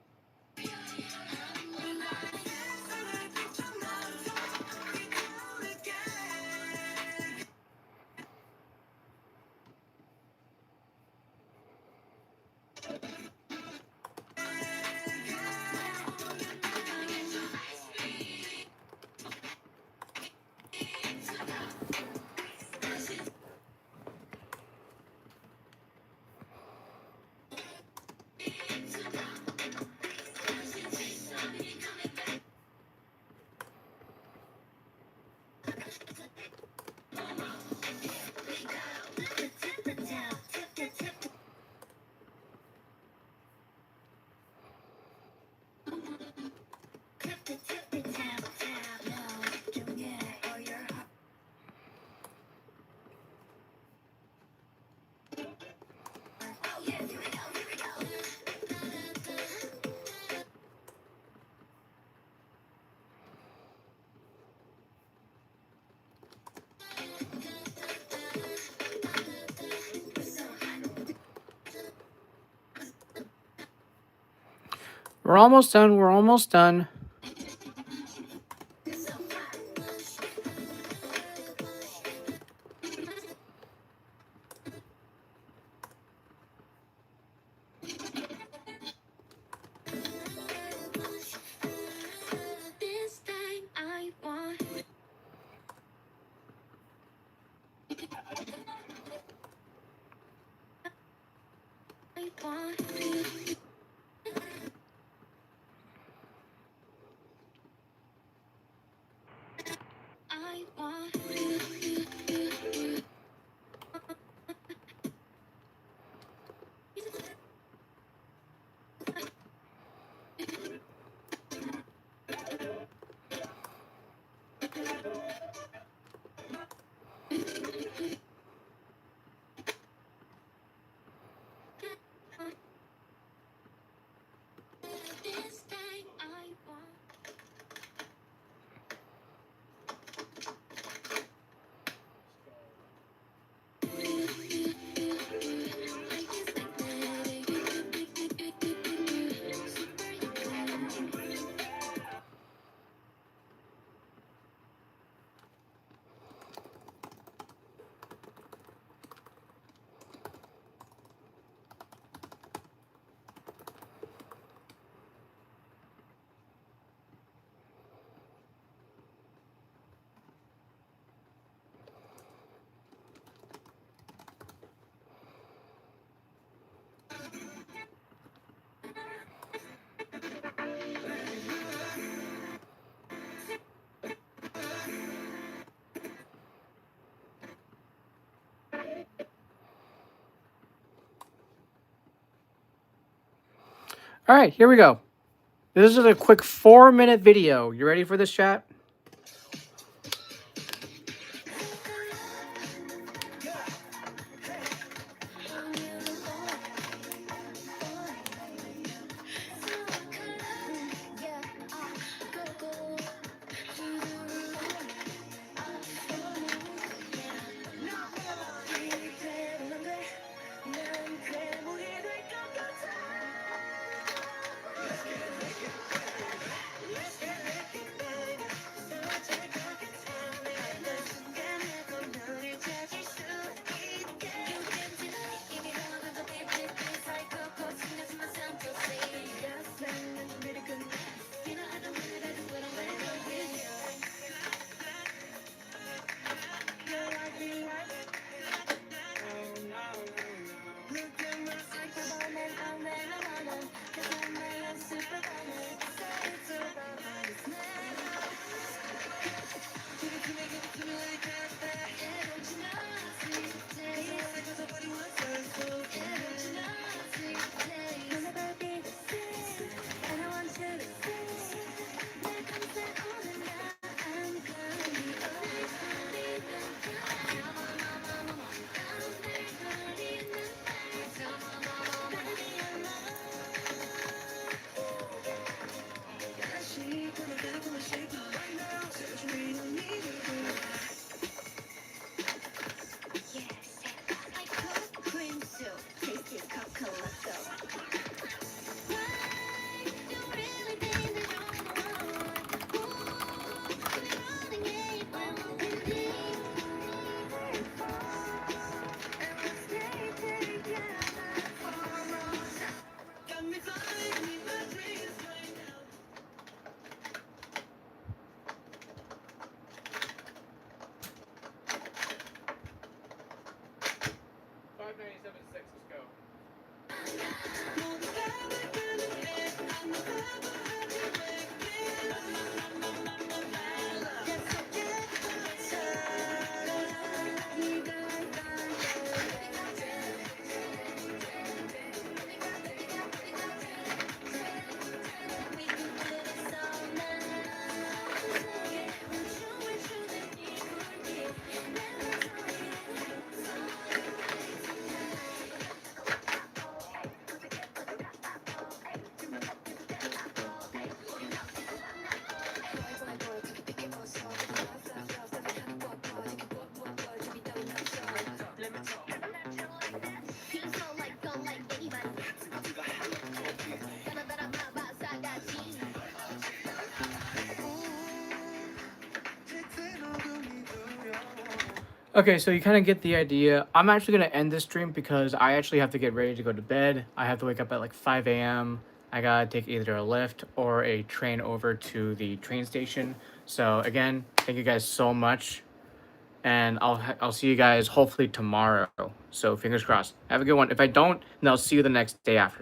We're almost done. We're almost done. All right, here we go. This is a quick 4-minute video. You ready for this, chat? Okay, so you kind of get the idea. I'm actually going to end this stream because I actually have to get ready to go to bed. I have to wake up at like 5 a.m. I got to take either a lift or a train over to the train station. So again, thank you guys so much. And I'll see you guys hopefully tomorrow. So fingers crossed. Have a good one. If I don't, then I'll see you the next day after.